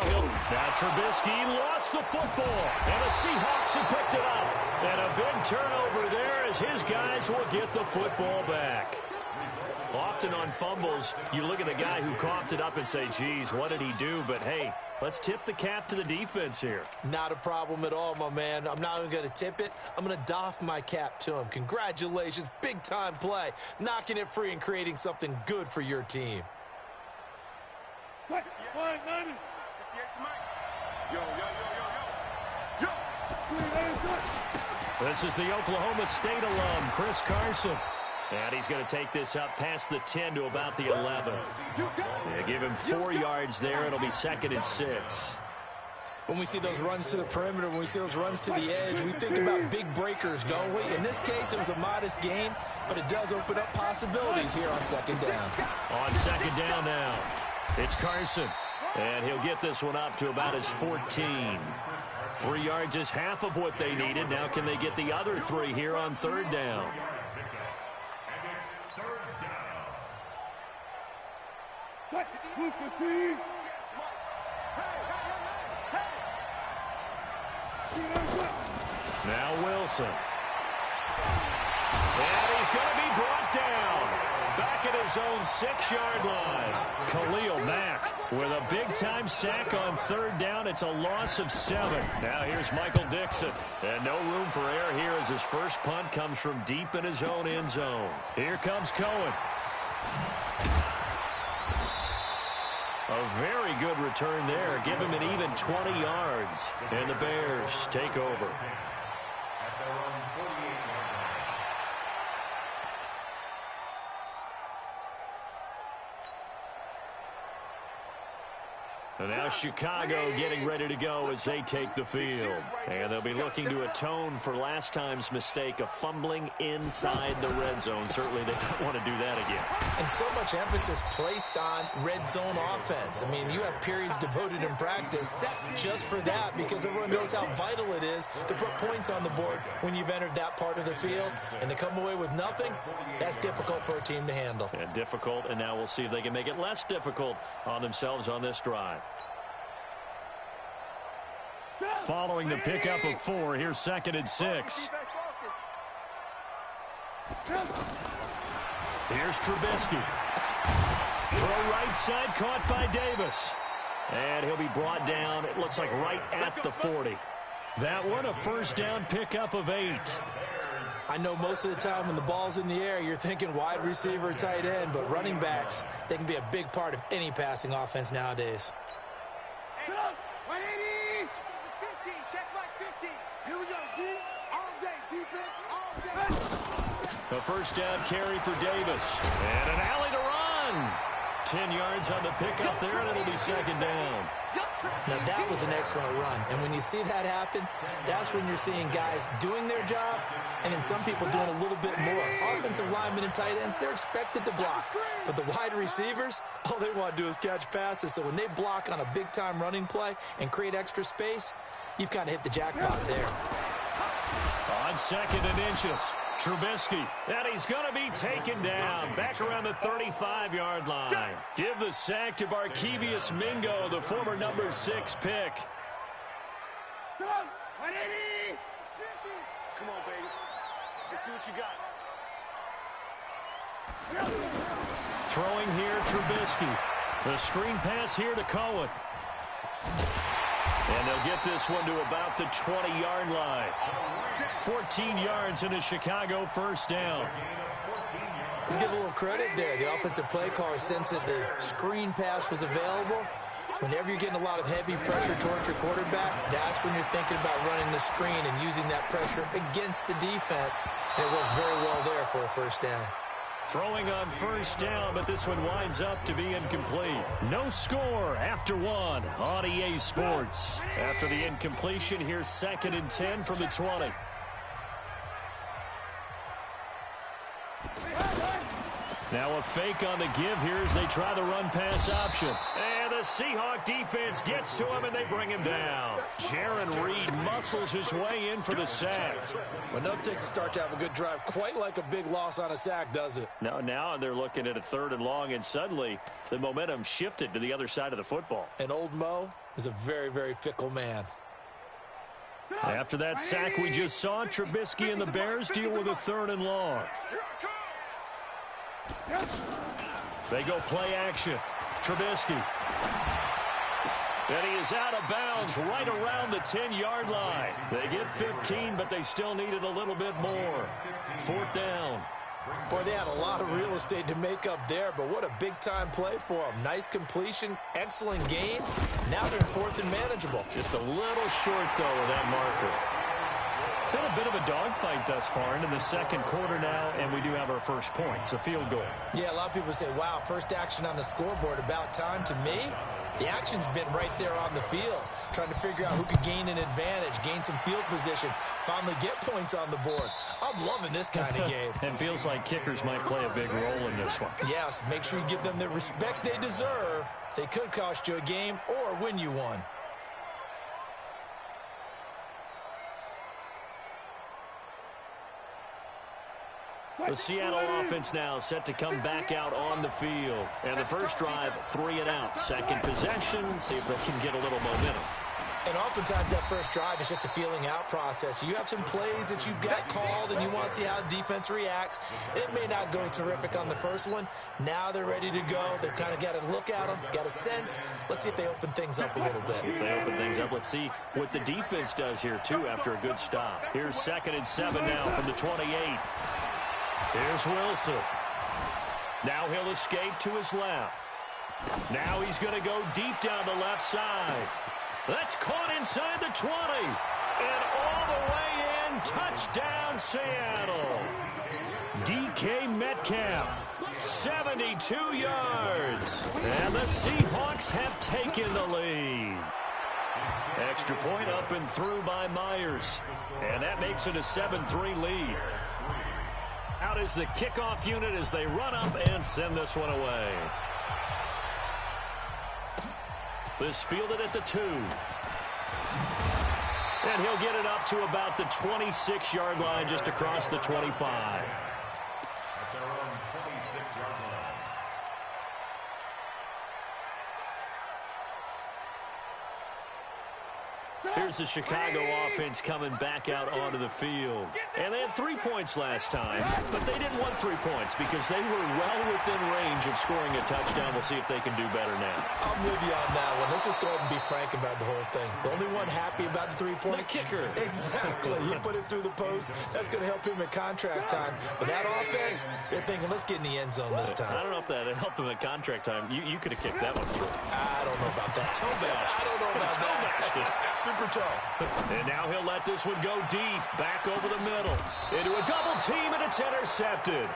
Speaker 6: Trubisky lost the football, and the Seahawks have picked it up. And a big turnover there as his guys will get the football back. Often on fumbles, you look at the guy who coughed it up and say, geez, what did he do? But, hey, let's tip the cap to the defense here.
Speaker 2: Not a problem at all, my man. I'm not even going to tip it. I'm going to doff my cap to him. Congratulations, big-time play. Knocking it free and creating something good for your team.
Speaker 6: This is the Oklahoma State alum, Chris Carson. And he's going to take this up past the 10 to about the 11. They give him 4 yards there. It'll be second and 6.
Speaker 2: When we see those runs to the perimeter, when we see those runs to the edge, we think about big breakers, don't we? In this case, it was a modest gain, but it does open up possibilities here on second down.
Speaker 6: On second down now. It's Carson, and he'll get this one up to about his 14. 3 yards is half of what they needed. Now can they get the other 3 here on third down? Now Wilson. And he's going to be brought down. Back at his own 6-yard line. Khalil Mack with a big-time sack on third down. It's a loss of 7. Now here's Michael Dixon. And no room for error here as his first punt comes from deep in his own end zone. Here comes Cohen. A very good return there. Give him an even 20 yards. And the Bears take over. And now Chicago getting ready to go as they take the field. And they'll be looking to atone for last time's mistake of fumbling inside the red zone. Certainly they don't want to do that again.
Speaker 2: And so much emphasis placed on red zone offense. I mean, you have periods devoted in practice just for that because everyone knows how vital it is to put points on the board when you've entered that part of the field. And to come away with nothing, that's difficult for a team to handle.
Speaker 6: And difficult, and now we'll see if they can make it less difficult on themselves on this drive. Following the pickup of 4, here's 2nd and 6. Here's Trubisky. Throw right side caught by Davis. And he'll be brought down, it looks like right at the 40. That one a first down pickup of 8.
Speaker 2: I know most of the time when the ball's in the air, you're thinking wide receiver, tight end, but running backs, they can be a big part of any passing offense nowadays.
Speaker 4: 180! 50, check like 50. Here we go, D. All day, defense, all day.
Speaker 6: A first down carry for Davis. And an alley to run. 10 yards on the pickup there, and it'll be 2nd down.
Speaker 2: Now, that was an excellent run. And when you see that happen, that's when you're seeing guys doing their job and then some people doing a little bit more. Offensive linemen and tight ends, they're expected to block. But the wide receivers, all they want to do is catch passes. So when they block on a big-time running play and create extra space, you've kind of hit the jackpot there.
Speaker 6: On 2nd and inches, Trubisky, and he's going to be taken down back around the 35-yard line. Give the sack to Barkevius Mingo, the former number 6 pick.
Speaker 4: 180!
Speaker 5: Come on, baby. Let's see what you got.
Speaker 6: Throwing here, Trubisky. The screen pass here to Cohen. And they'll get this one to about the 20-yard line. 14 yards in a Chicago first down.
Speaker 2: Let's give a little credit there. The offensive play caller sensed that the screen pass was available. Whenever you're getting a lot of heavy pressure towards your quarterback, that's when you're thinking about running the screen and using that pressure against the defense. And it worked very well there for a first down.
Speaker 6: Throwing on first down, but this one winds up to be incomplete. No score after 1 on EA Sports. After the incompletion, here's 2nd and 10 from the 20. Now a fake on the give here as they try the run-pass option. And the Seahawk defense gets to him, and they bring him down. Jaron Reed muscles his way in for the sack.
Speaker 2: Well, no takes a start to have a good drive, quite like a big loss on a sack, does it?
Speaker 6: Now they're looking at a 3rd and long, and suddenly the momentum shifted to the other side of the football.
Speaker 2: And old Mo is a very, very fickle man.
Speaker 6: After that sack we just saw, Trubisky and the Bears deal with a 3rd and long. They go play action. Trubisky. And he is out of bounds right around the 10-yard line. They get 15, but they still needed a little bit more. 4th down.
Speaker 2: Boy, they had a lot of real estate to make up there, but what a big-time play for them. Nice completion, excellent gain. Now they're 4th and manageable.
Speaker 6: Just a little short, though, of that marker. Been a bit of a dogfight thus far into the 2nd quarter now, and we do have our first points, a field goal.
Speaker 2: Yeah, a lot of people say, wow, first action on the scoreboard, about time. To me, The action's been right there on the field, trying to figure out who could gain an advantage, gain some field position, finally get points on the board. I'm loving this kind of game.
Speaker 6: And feels like kickers might play a big role in this one.
Speaker 2: Yes, make sure you give them the respect they deserve. They could cost you a game or win you one.
Speaker 6: The Seattle offense now set to come back out on the field. And the first drive, 3 and out. Second possession, see if they can get a little momentum.
Speaker 2: And oftentimes that first drive is just a feeling out process. You have some plays that you've got called and you want to see how the defense reacts. It may not go terrific on the first one. Now they're ready to go. They've kind of got a look at them, got a sense. Let's see if they open things up a little bit.
Speaker 6: If they open things up, let's see what the defense does here, too, after a good stop. Here's 2nd and 7 now from the 28. Here's Wilson. Now he'll escape to his left. Now he's going to go deep down the left side. That's caught inside the 20. And all the way in, touchdown Seattle. DK Metcalf, 72 yards. And the Seahawks have taken the lead. Extra point up and through by Myers. And that makes it a 7-3 lead. Out is the kickoff unit as they run up and send this one away. This fielded at the 2. And he'll get it up to about the 26-yard line, just across the 25.
Speaker 3: At their own 26-yard line.
Speaker 6: Here's the Chicago offense coming back out onto the field. And they had 3 points last time, but they didn't want 3 points because they were well within range of scoring a touchdown. We'll see if they can do better now.
Speaker 2: I'm with you on that one. Let's just go ahead and be frank about the whole thing. The only one happy about the 3-point?
Speaker 6: The kicker.
Speaker 2: Exactly. He put it through the post. That's going to help him at contract time. But that offense, they're thinking, let's get in the end zone this time.
Speaker 6: I don't know if that helped him at contract time. You could have kicked that one through.
Speaker 2: I don't know about that.
Speaker 6: I
Speaker 2: don't know about that. Super toe.
Speaker 6: And now he'll let this one go deep. Back over the middle. Into a double team, and it's intercepted.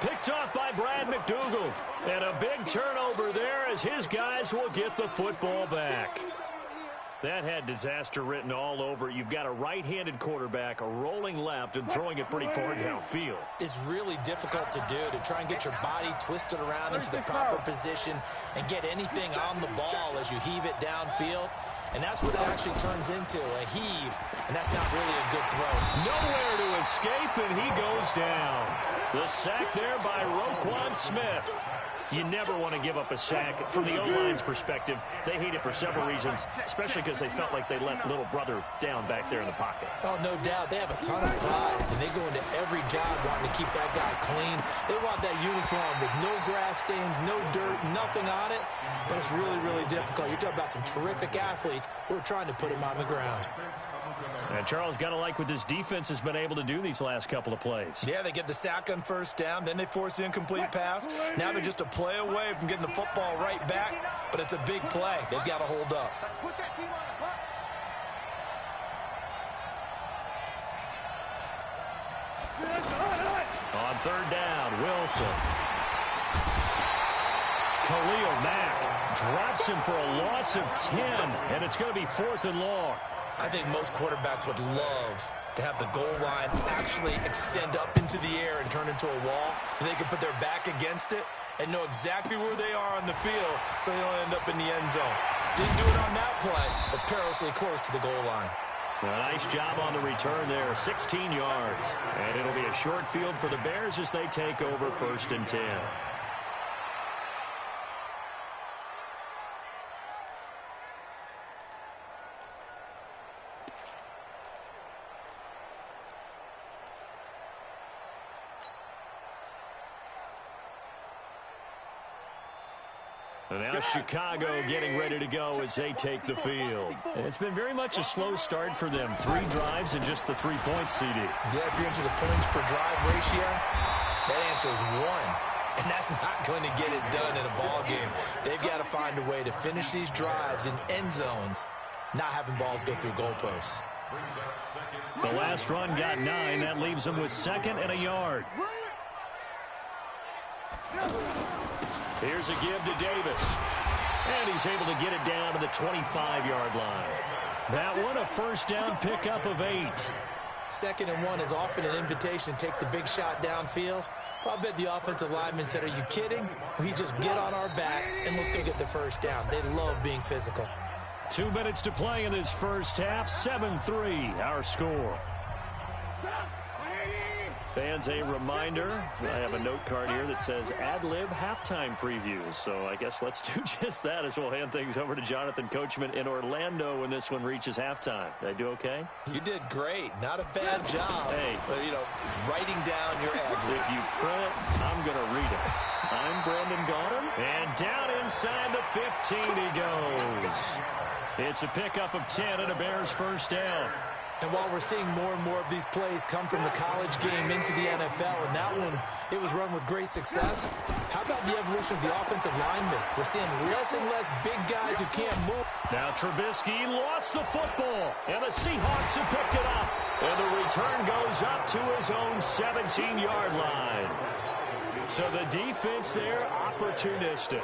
Speaker 6: Picked off by Brad McDougal. And a big turnover there as his guys will get the football back. That had disaster written all over. You've got a right-handed quarterback rolling left and throwing it pretty far downfield.
Speaker 2: It's really difficult to do, to try and get your body twisted around into the proper position and get anything on the ball as you heave it downfield. And that's what it actually turns into, a heave. And that's not really a good throw.
Speaker 6: Nowhere to escape, and he goes down. The sack there by Roquan Smith. You never want to give up a sack. From the O-line's perspective, they hate it for several reasons, especially because they felt like they let little brother down back there in the pocket.
Speaker 2: Oh, no doubt. They have a ton of pride, and they go into every job wanting to keep that guy clean. They want that uniform with no grass stains, no dirt, nothing on it. But it's really, really difficult. You're talking about some terrific athletes who are trying to put him on the ground.
Speaker 6: And Charles, got to like what this defense has been able to do these last couple of plays.
Speaker 2: Yeah, they get the sack on first down, then they force the incomplete pass. Now they're just a play away from getting the football right back, but it's a big play. They've got to hold up.
Speaker 4: Let's put that team on the clock.
Speaker 6: On third down, Wilson. Khalil Mack drops him for a loss of 10, and it's going to be 4th and long.
Speaker 2: I think most quarterbacks would love to have the goal line actually extend up into the air and turn into a wall, and they can put their back against it and know exactly where they are on the field so they don't end up in the end zone. Didn't do it on that play, but perilously close to the goal line.
Speaker 6: Well, nice job on the return there, 16 yards. And it'll be a short field for the Bears as they take over 1st and 10. And now Chicago getting ready to go as they take the field. It's been very much a slow start for them. 3 drives and just the 3 points, CD.
Speaker 2: Yeah, if you're into the points per drive ratio, that answer is 1. And that's not going to get it done in a ball game. They've got to find a way to finish these drives in end zones, not having balls go through goalposts.
Speaker 6: The last run got 9. That leaves them with 2nd and a yard. Here's a give to Davis. And he's able to get it down to the 25-yard line. That one, a first down pickup of 8.
Speaker 2: 2nd and 1 is often an invitation to take the big shot downfield. Well, I bet the offensive lineman said, are you kidding? We just get on our backs and let's go get the first down. They love being physical.
Speaker 6: 2 minutes to play in this first half. 7-3, our score. Fans, a reminder, I have a note card here that says ad-lib halftime previews. So I guess let's do just that as we'll hand things over to Jonathan Coachman in Orlando when this one reaches halftime. Did I do okay?
Speaker 2: You did great. Not a bad job.
Speaker 6: Hey.
Speaker 2: But, writing down your ad-libs.
Speaker 6: If you print it, I'm going to read it. I'm Brendan Gaudin. And down inside the 15 he goes. It's a pickup of 10 and a Bears first down.
Speaker 2: And while we're seeing more and more of these plays come from the college game into the NFL, and that one, it was run with great success, how about the evolution of the offensive linemen? We're seeing less and less big guys who can't move.
Speaker 6: Now Trubisky lost the football, and the Seahawks have picked it up. And the return goes up to his own 17-yard line. So the defense there, opportunistic.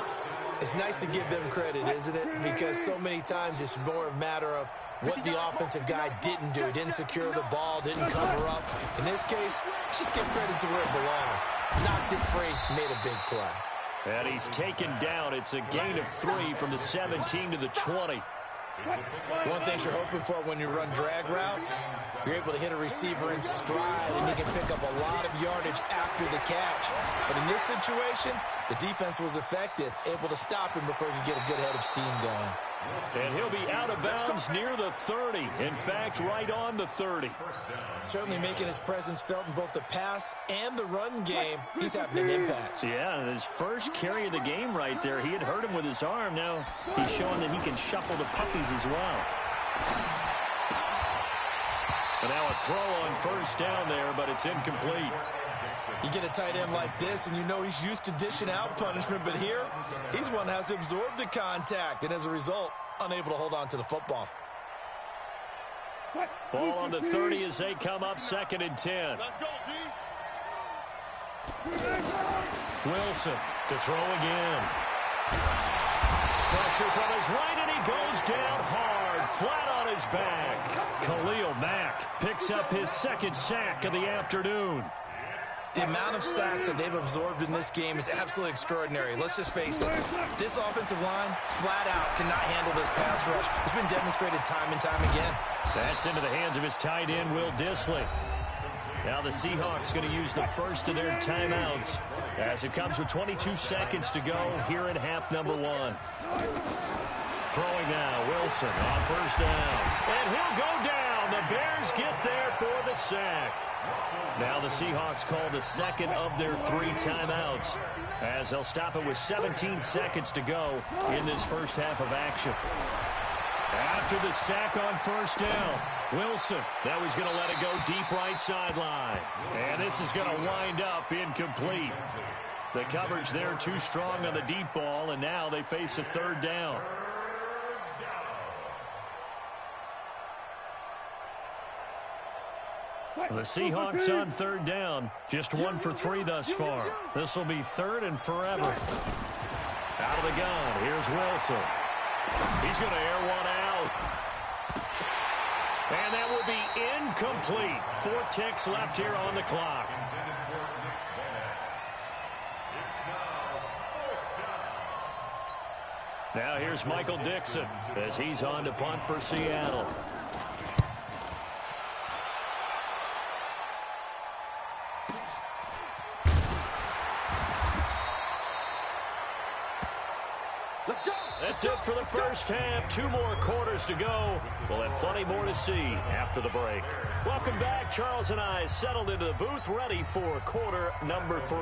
Speaker 2: It's nice to give them credit, isn't it? Because so many times it's more a matter of what the offensive guy didn't do. Didn't secure the ball, didn't cover up. In this case, just give credit to where it belongs. Knocked it free, made a big play.
Speaker 6: And he's taken down. It's a gain of 3 from the 17 to the 20.
Speaker 2: One thing you're hoping for when you run drag routes, you're able to hit a receiver in stride, and he can pick up a lot of yardage after the catch. But in this situation, the defense was effective, able to stop him before he could get a good head of steam going.
Speaker 6: And he'll be out of bounds near the 30. In fact, right on the 30.
Speaker 2: Certainly making his presence felt in both the pass and the run game. He's having an impact.
Speaker 6: Yeah, and his first carry of the game right there, he had hurt him with his arm. Now he's showing that he can shuffle the puppies as well. And now a throw on first down there, but it's incomplete.
Speaker 2: You get a tight end like this, and you know he's used to dishing out punishment, but here, he's the one that has to absorb the contact, and as a result, unable to hold on to the football.
Speaker 6: Ball on the 30 as they come up 2nd and 10.
Speaker 4: Let's go, D.
Speaker 6: Wilson to throw again. Pressure from his right, and he goes down hard, flat on his back. Khalil Mack picks up his 2nd sack of the afternoon.
Speaker 2: The amount of sacks that they've absorbed in this game is absolutely extraordinary. Let's just face it. This offensive line, flat out, cannot handle this pass rush. It's been demonstrated time and time again.
Speaker 6: That's into the hands of his tight end, Will Dissly. Now the Seahawks going to use the first of their timeouts as it comes with 22 seconds to go here in half number 1. Throwing now, Wilson on first down. And he'll go down. The Bears get there for the sack. Now the Seahawks call the second of their 3 timeouts as they'll stop it with 17 seconds to go in this first half of action. After the sack on first down, Wilson, now he's going to let it go deep right sideline. And this is going to wind up incomplete. The coverage there too strong on the deep ball, and now they face a 3rd down. The Seahawks on 3rd down, just 1 for 3 thus far. This will be 3rd and forever. Out of the gun, here's Wilson. He's going to air one out. And that will be incomplete. 4 ticks left here on the clock. Now here's Michael Dixon as he's on to punt for Seattle. That's it for the first half. 2 more quarters to go. We'll have plenty more to see after the break. Welcome back. Charles and I settled into the booth, ready for quarter number 3.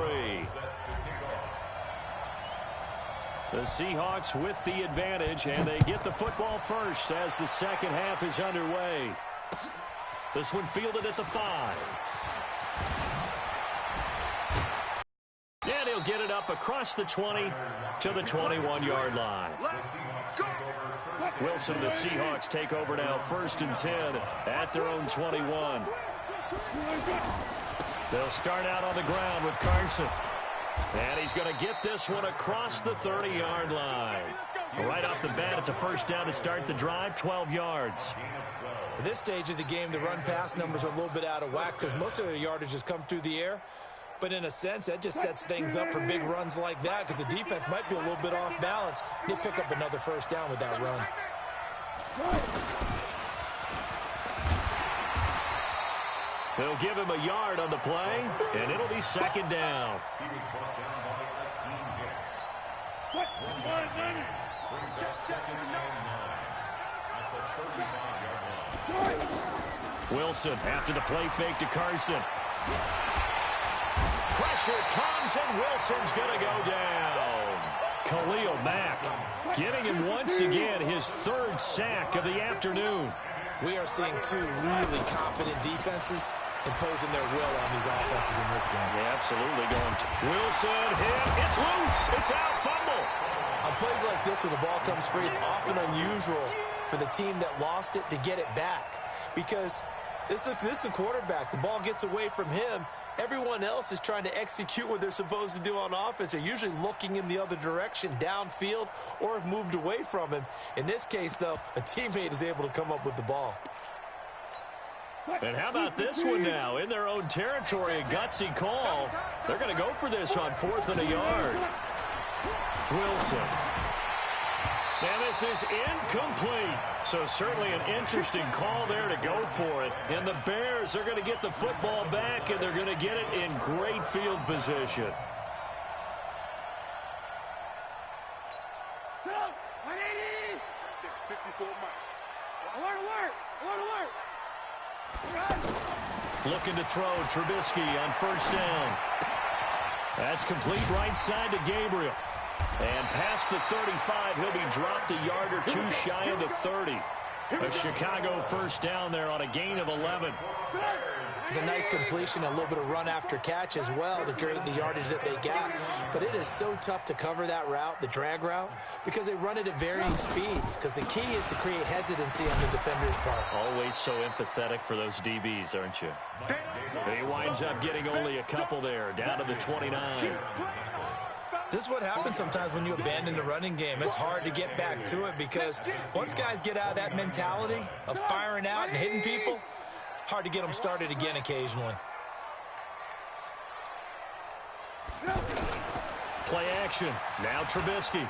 Speaker 6: The Seahawks with the advantage, and they get the football first as the second half is underway. This one fielded at the 5. And he'll get it up across the 20 to the 21-yard line. Wilson, the Seahawks take over now, 1st and 10 at their own 21. They'll start out on the ground with Carson. And he's going to get this one across the 30-yard line. Right off the bat, it's a first down to start the drive, 12 yards.
Speaker 2: At this stage of the game, the run-pass numbers are a little bit out of whack because most of the yardage has come through the air. But in a sense, that just sets things up for big runs like that because the defense might be a little bit off balance. They pick up another first down with that run.
Speaker 6: They'll give him a yard on the play, and it'll be second down. Wilson after the play fake to Carson. Pressure comes, and Wilson's going to go down. Khalil Mack getting him once again his third sack of the afternoon.
Speaker 2: We are seeing two really confident defenses imposing their will on these offenses in this game.
Speaker 6: Yeah, absolutely going to. Wilson hit. It's loose. It's out. Fumble.
Speaker 2: On plays like this when the ball comes free, it's often unusual for the team that lost it to get it back because this is the quarterback. The ball gets away from him. Everyone else is trying to execute what they're supposed to do on offense. They're usually looking in the other direction, downfield, or have moved away from him. In this case, though, a teammate is able to come up with the ball.
Speaker 6: And how about this one now? In their own territory, a gutsy call. They're going to go for this on 4th and a yard. Wilson. And this is incomplete. So certainly an interesting call there to go for it. And the Bears are going to get the football back, and they're going to get it in great field position. Looking to throw, Trubisky on first down. That's complete right side to Gabriel. And past the 35, he'll be dropped a yard or two shy of the 30. A Chicago first down there on a gain of 11.
Speaker 2: It's a nice completion, a little bit of run after catch as well to create the yardage that they got. But it is so tough to cover that route, the drag route, because they run it at varying speeds. Because the key is to create hesitancy on the defender's part.
Speaker 6: Always so empathetic for those DBs, aren't you? He winds up getting only a couple there, down to the 29.
Speaker 2: This is what happens sometimes when you abandon the running game. It's hard to get back to it because once guys get out of that mentality of firing out and hitting people, hard to get them started again occasionally.
Speaker 6: Play action. Now Trubisky.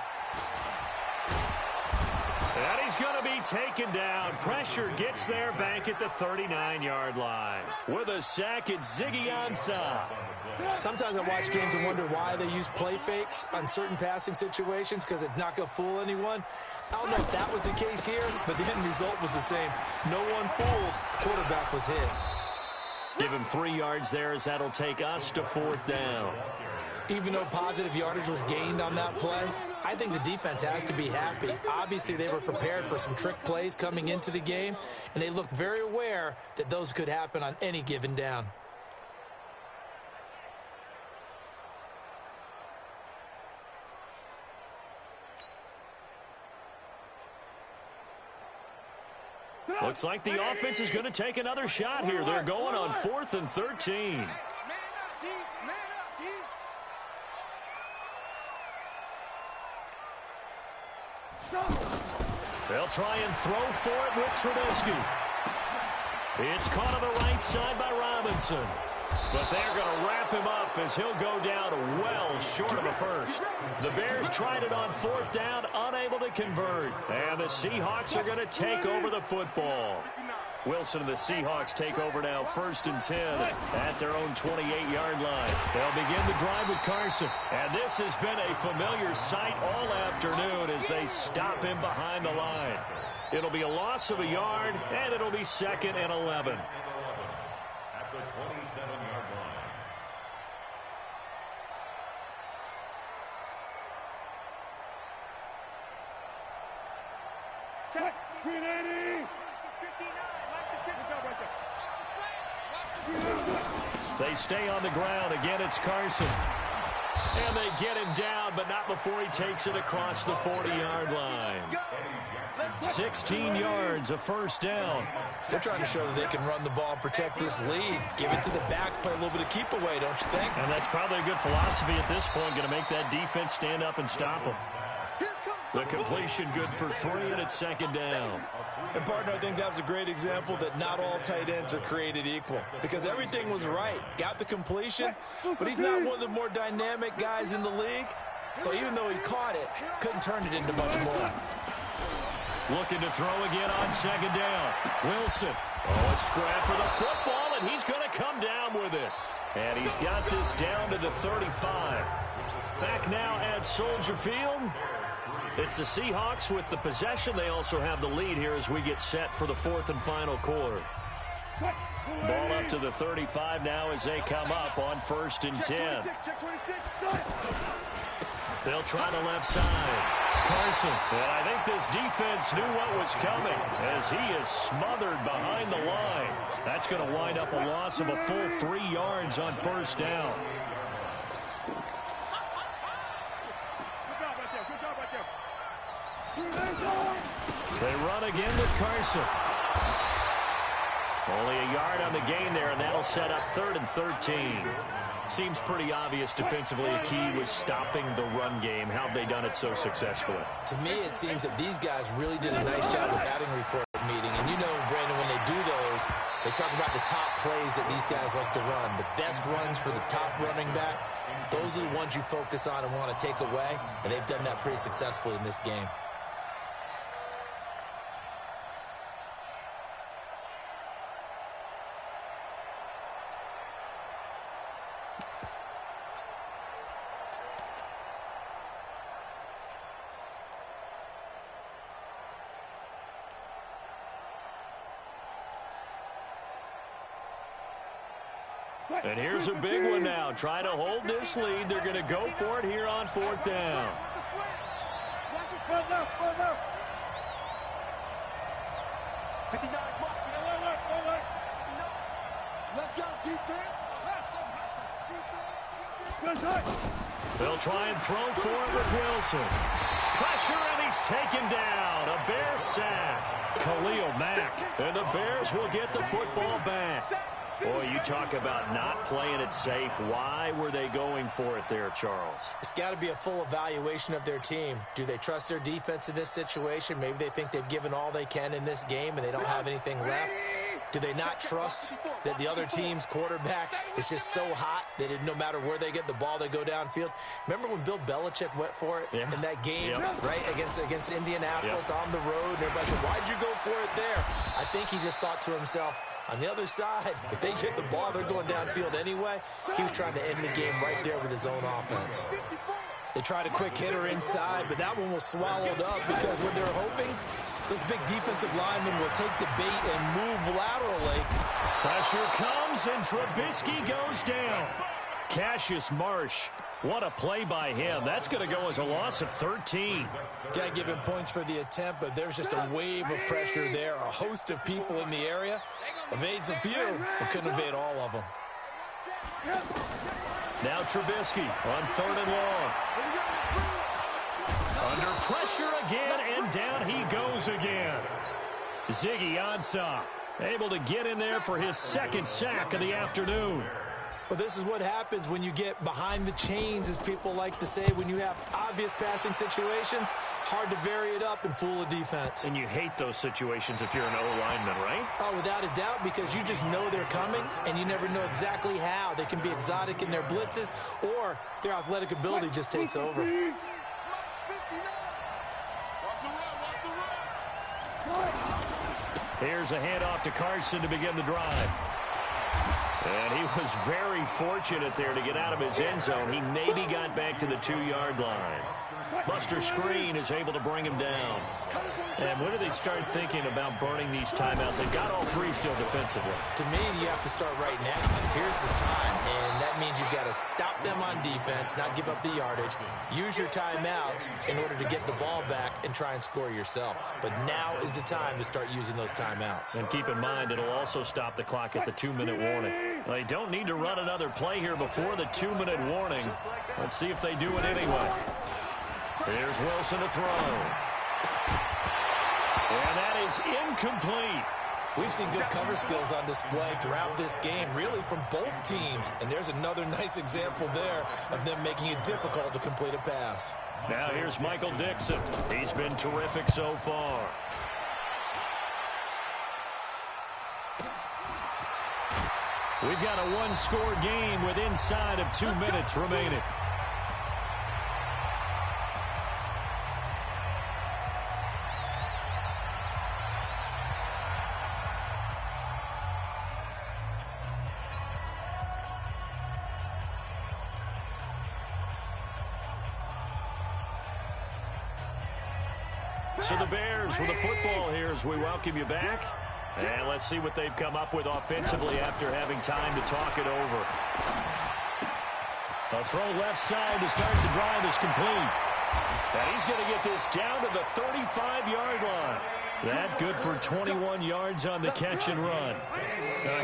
Speaker 6: And he's going to be taken down. Pressure gets there back at the 39-yard line. With a sack, it's Ziggy Ansah.
Speaker 2: Sometimes I watch games and wonder why they use play fakes on certain passing situations because it's not going to fool anyone. I don't know if that was the case here, but the end result was the same. No one fooled. Quarterback was hit.
Speaker 6: Give him 3 yards there as that'll take us to 4th down.
Speaker 2: Even though positive yardage was gained on that play, I think the defense has to be happy. Obviously, they were prepared for some trick plays coming into the game, and they looked very aware that those could happen on any given down.
Speaker 6: Looks like the offense is going to take another shot here. They're going on 4th and 13. They'll try and throw for it with Trubisky. It's caught on the right side by Robinson. But they're going to wrap him up as he'll go down well short of a first. The Bears tried it on 4th down, unable to convert. And the Seahawks are going to take over the football. Wilson and the Seahawks take over now 1st and 10 at their own 28-yard line. They'll begin the drive with Carson. And this has been a familiar sight all afternoon as they stop him behind the line. It'll be a loss of a yard, and it'll be 2nd and 11.
Speaker 3: At the 27-yard line.
Speaker 4: Check. 380.
Speaker 6: They stay on the ground. Again, it's Carson. And they get him down, but not before he takes it across the 40-yard line. 16 yards, a first down.
Speaker 2: They're trying to show that they can run the ball and protect this lead. Give it to the backs, play a little bit of keep away, don't you think?
Speaker 6: And that's probably a good philosophy at this point, going to make that defense stand up and stop them. The completion good for 3, and it's 2nd down.
Speaker 2: And, partner, I think that was a great example that not all tight ends are created equal because everything was right. Got the completion, but he's not one of the more dynamic guys in the league. So even though he caught it, couldn't turn it into much more.
Speaker 6: Looking to throw again on 2nd down. Wilson. Oh, a scrap for the football, and he's going to come down with it. And he's got this down to the 35. Back now at Soldier Field. It's the Seahawks with the possession. They also have the lead here as we get set for the 4th and final quarter. Ball up to the 35 now as they come up on 1st and 10. They'll try the left side. Carson. And I think this defense knew what was coming as he is smothered behind the line. That's going to wind up a loss of a full 3 yards on 1st down. They run again with Carson. Only a yard on the gain there, and that'll set up 3rd and 13. Seems pretty obvious defensively a key was stopping the run game. How have they done it so successfully?
Speaker 2: To me, it seems that these guys really did a nice job of batting report meeting. And you know, Brandon, when they do those, they talk about the top plays that these guys like to run. The best runs for the top running back, those are the ones you focus on and want to take away. And they've done that pretty successfully in this game.
Speaker 6: And here's a big one now. Trying to hold this lead. They're going to go for it here on 4th down.
Speaker 4: Let's go, defense.
Speaker 6: They'll try and throw for it with Wilson. Pressure, and he's taken down. A Bear sack. Khalil Mack. And the Bears will get the football back. Boy, you talk about not playing it safe. Why were they going for it there, Charles?
Speaker 2: It's got to be a full evaluation of their team. Do they trust their defense in this situation? Maybe they think they've given all they can in this game and they don't have anything left. Do they not trust that the other team's quarterback is just so hot that no matter where they get the ball, they go downfield? Remember when Bill Belichick went for it in that game, right, against Indianapolis on the road? And everybody said, why'd you go for it there? I think he just thought to himself, on the other side, if they get the ball, they're going downfield anyway. He was trying to end the game right there with his own offense. They tried a quick hitter inside, but that one was swallowed up because what they're hoping, those big defensive linemen will take the bait and move laterally.
Speaker 6: Pressure comes, and Trubisky goes down. Cassius Marsh, what a play by him. That's going to go as a loss of 13.
Speaker 2: Got to give him points for the attempt, but there's just a wave of pressure there. A host of people in the area. Evades a few, but couldn't evade all of them.
Speaker 6: Now Trubisky on 3rd and long. Under pressure again, and down he goes again. Ziggy Ansah able to get in there for his 2nd sack of the afternoon.
Speaker 2: Well, this is what happens when you get behind the chains, as people like to say, when you have obvious passing situations. Hard to vary it up and fool a defense.
Speaker 6: And you hate those situations if you're an O-lineman, right?
Speaker 2: Oh, without a doubt, because you just know they're coming, and you never know exactly how. They can be exotic in their blitzes, or their athletic ability just takes over.
Speaker 6: Here's a handoff to Carson to begin the drive. And he was very fortunate there to get out of his end zone. He maybe got back to the 2-yard line. Buster Screen is able to bring him down. And when do they start thinking about burning these timeouts? They've got all 3 still defensively.
Speaker 2: To me, you have to start right now. Here's the time, and that means you've got to stop them on defense, not give up the yardage, use your timeouts in order to get the ball back and try and score yourself. But now is the time to start using those timeouts.
Speaker 6: And keep in mind, it'll also stop the clock at the 2-minute warning. They don't need to run another play here before the 2-minute warning. Let's see if they do it anyway. Here's Wilson to throw. And that is incomplete.
Speaker 2: We've seen good cover skills on display throughout this game, really from both teams. And there's another nice example there of them making it difficult to complete a pass.
Speaker 6: Now here's Michael Dixon. He's been terrific so far. We've got a one-score game with inside of 2 minutes remaining. So the Bears with the football here as we welcome you back. And let's see what they've come up with offensively after having time to talk it over. A throw left side to start the drive is complete. And he's going to get this down to the 35-yard line. That good for 21 yards on the catch and run.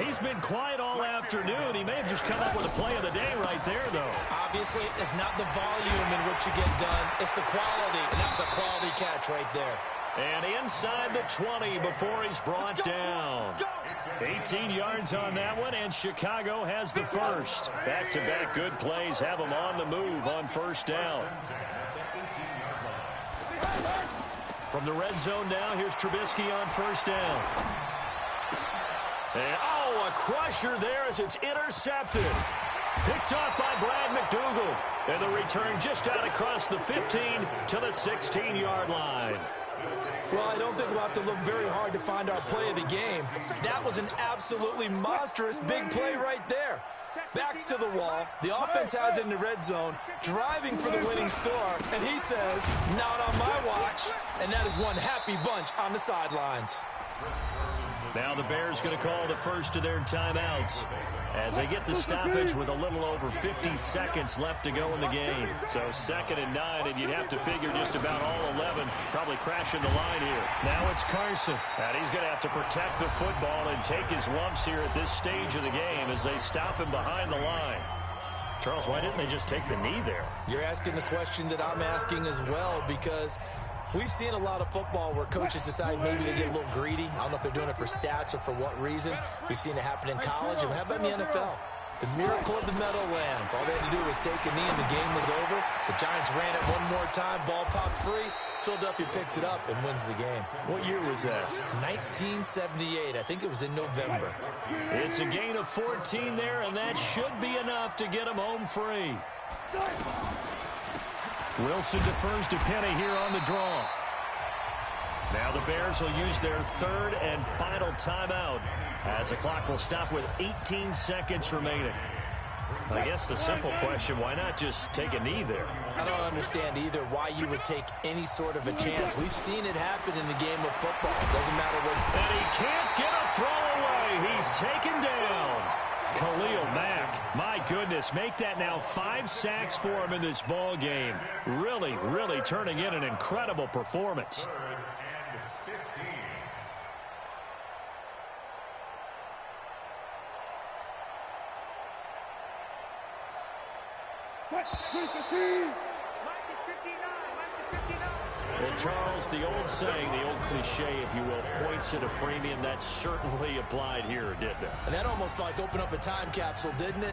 Speaker 6: He's been quiet all afternoon. He may have just come up with a play of the day right there, though.
Speaker 2: Obviously, it's not the volume in which you get done. It's the quality, and that's a quality catch right there.
Speaker 6: And inside the 20 before he's brought down. 18 yards on that one, and Chicago has the first. Back-to-back good plays have them on the move on first down. From the red zone now, here's Trubisky on first down. And, a crusher there as it's intercepted. Picked off by Brad McDougald. And the return just out across the 15 to the 16-yard line.
Speaker 2: Well, I don't think we'll have to look very hard to find our play of the game. That was an absolutely monstrous big play right there. Backs to the wall. The offense has it in the red zone, driving for the winning score. And he says, not on my watch. And that is one happy bunch on the sidelines.
Speaker 6: Now the Bears going to call the first of their timeouts as they get the stoppage with a little over 50 seconds left to go in the game. So 2nd and 9, and you'd have to figure just about all 11 probably crashing the line here. Now it's Carson, and he's going to have to protect the football and take his lumps here at this stage of the game as they stop him behind the line. Charles, why didn't they just take the knee there?
Speaker 2: You're asking the question that I'm asking as well, because we've seen a lot of football where coaches decide maybe they get a little greedy. I don't know if they're doing it for stats or for what reason. We've seen it happen in college, and how about in the NFL? The miracle of the Meadowlands. All they had to do was take a knee, and the game was over. The Giants ran it one more time. Ball popped free. Philadelphia picks it up and wins the game.
Speaker 6: What year was that?
Speaker 2: 1978. I think it was in November.
Speaker 6: It's a gain of 14 there, and that should be enough to get them home free. Wilson defers to Penny here on the draw. Now the Bears will use their 3rd and final timeout as the clock will stop with 18 seconds remaining. I guess the simple question, why not just take a knee there?
Speaker 2: I don't understand either why you would take any sort of a chance. We've seen it happen in the game of football. It doesn't matter what.
Speaker 6: And he can't get a throw away. He's taken down. Khalil Mack, my goodness, make that now 5 sacks for him in this ball game. Really, really turning in an incredible performance. Well, Charles, the old saying, the old cliche, if you will, points at a premium, that certainly applied here, didn't it?
Speaker 2: And that almost like opened up a time capsule, didn't it?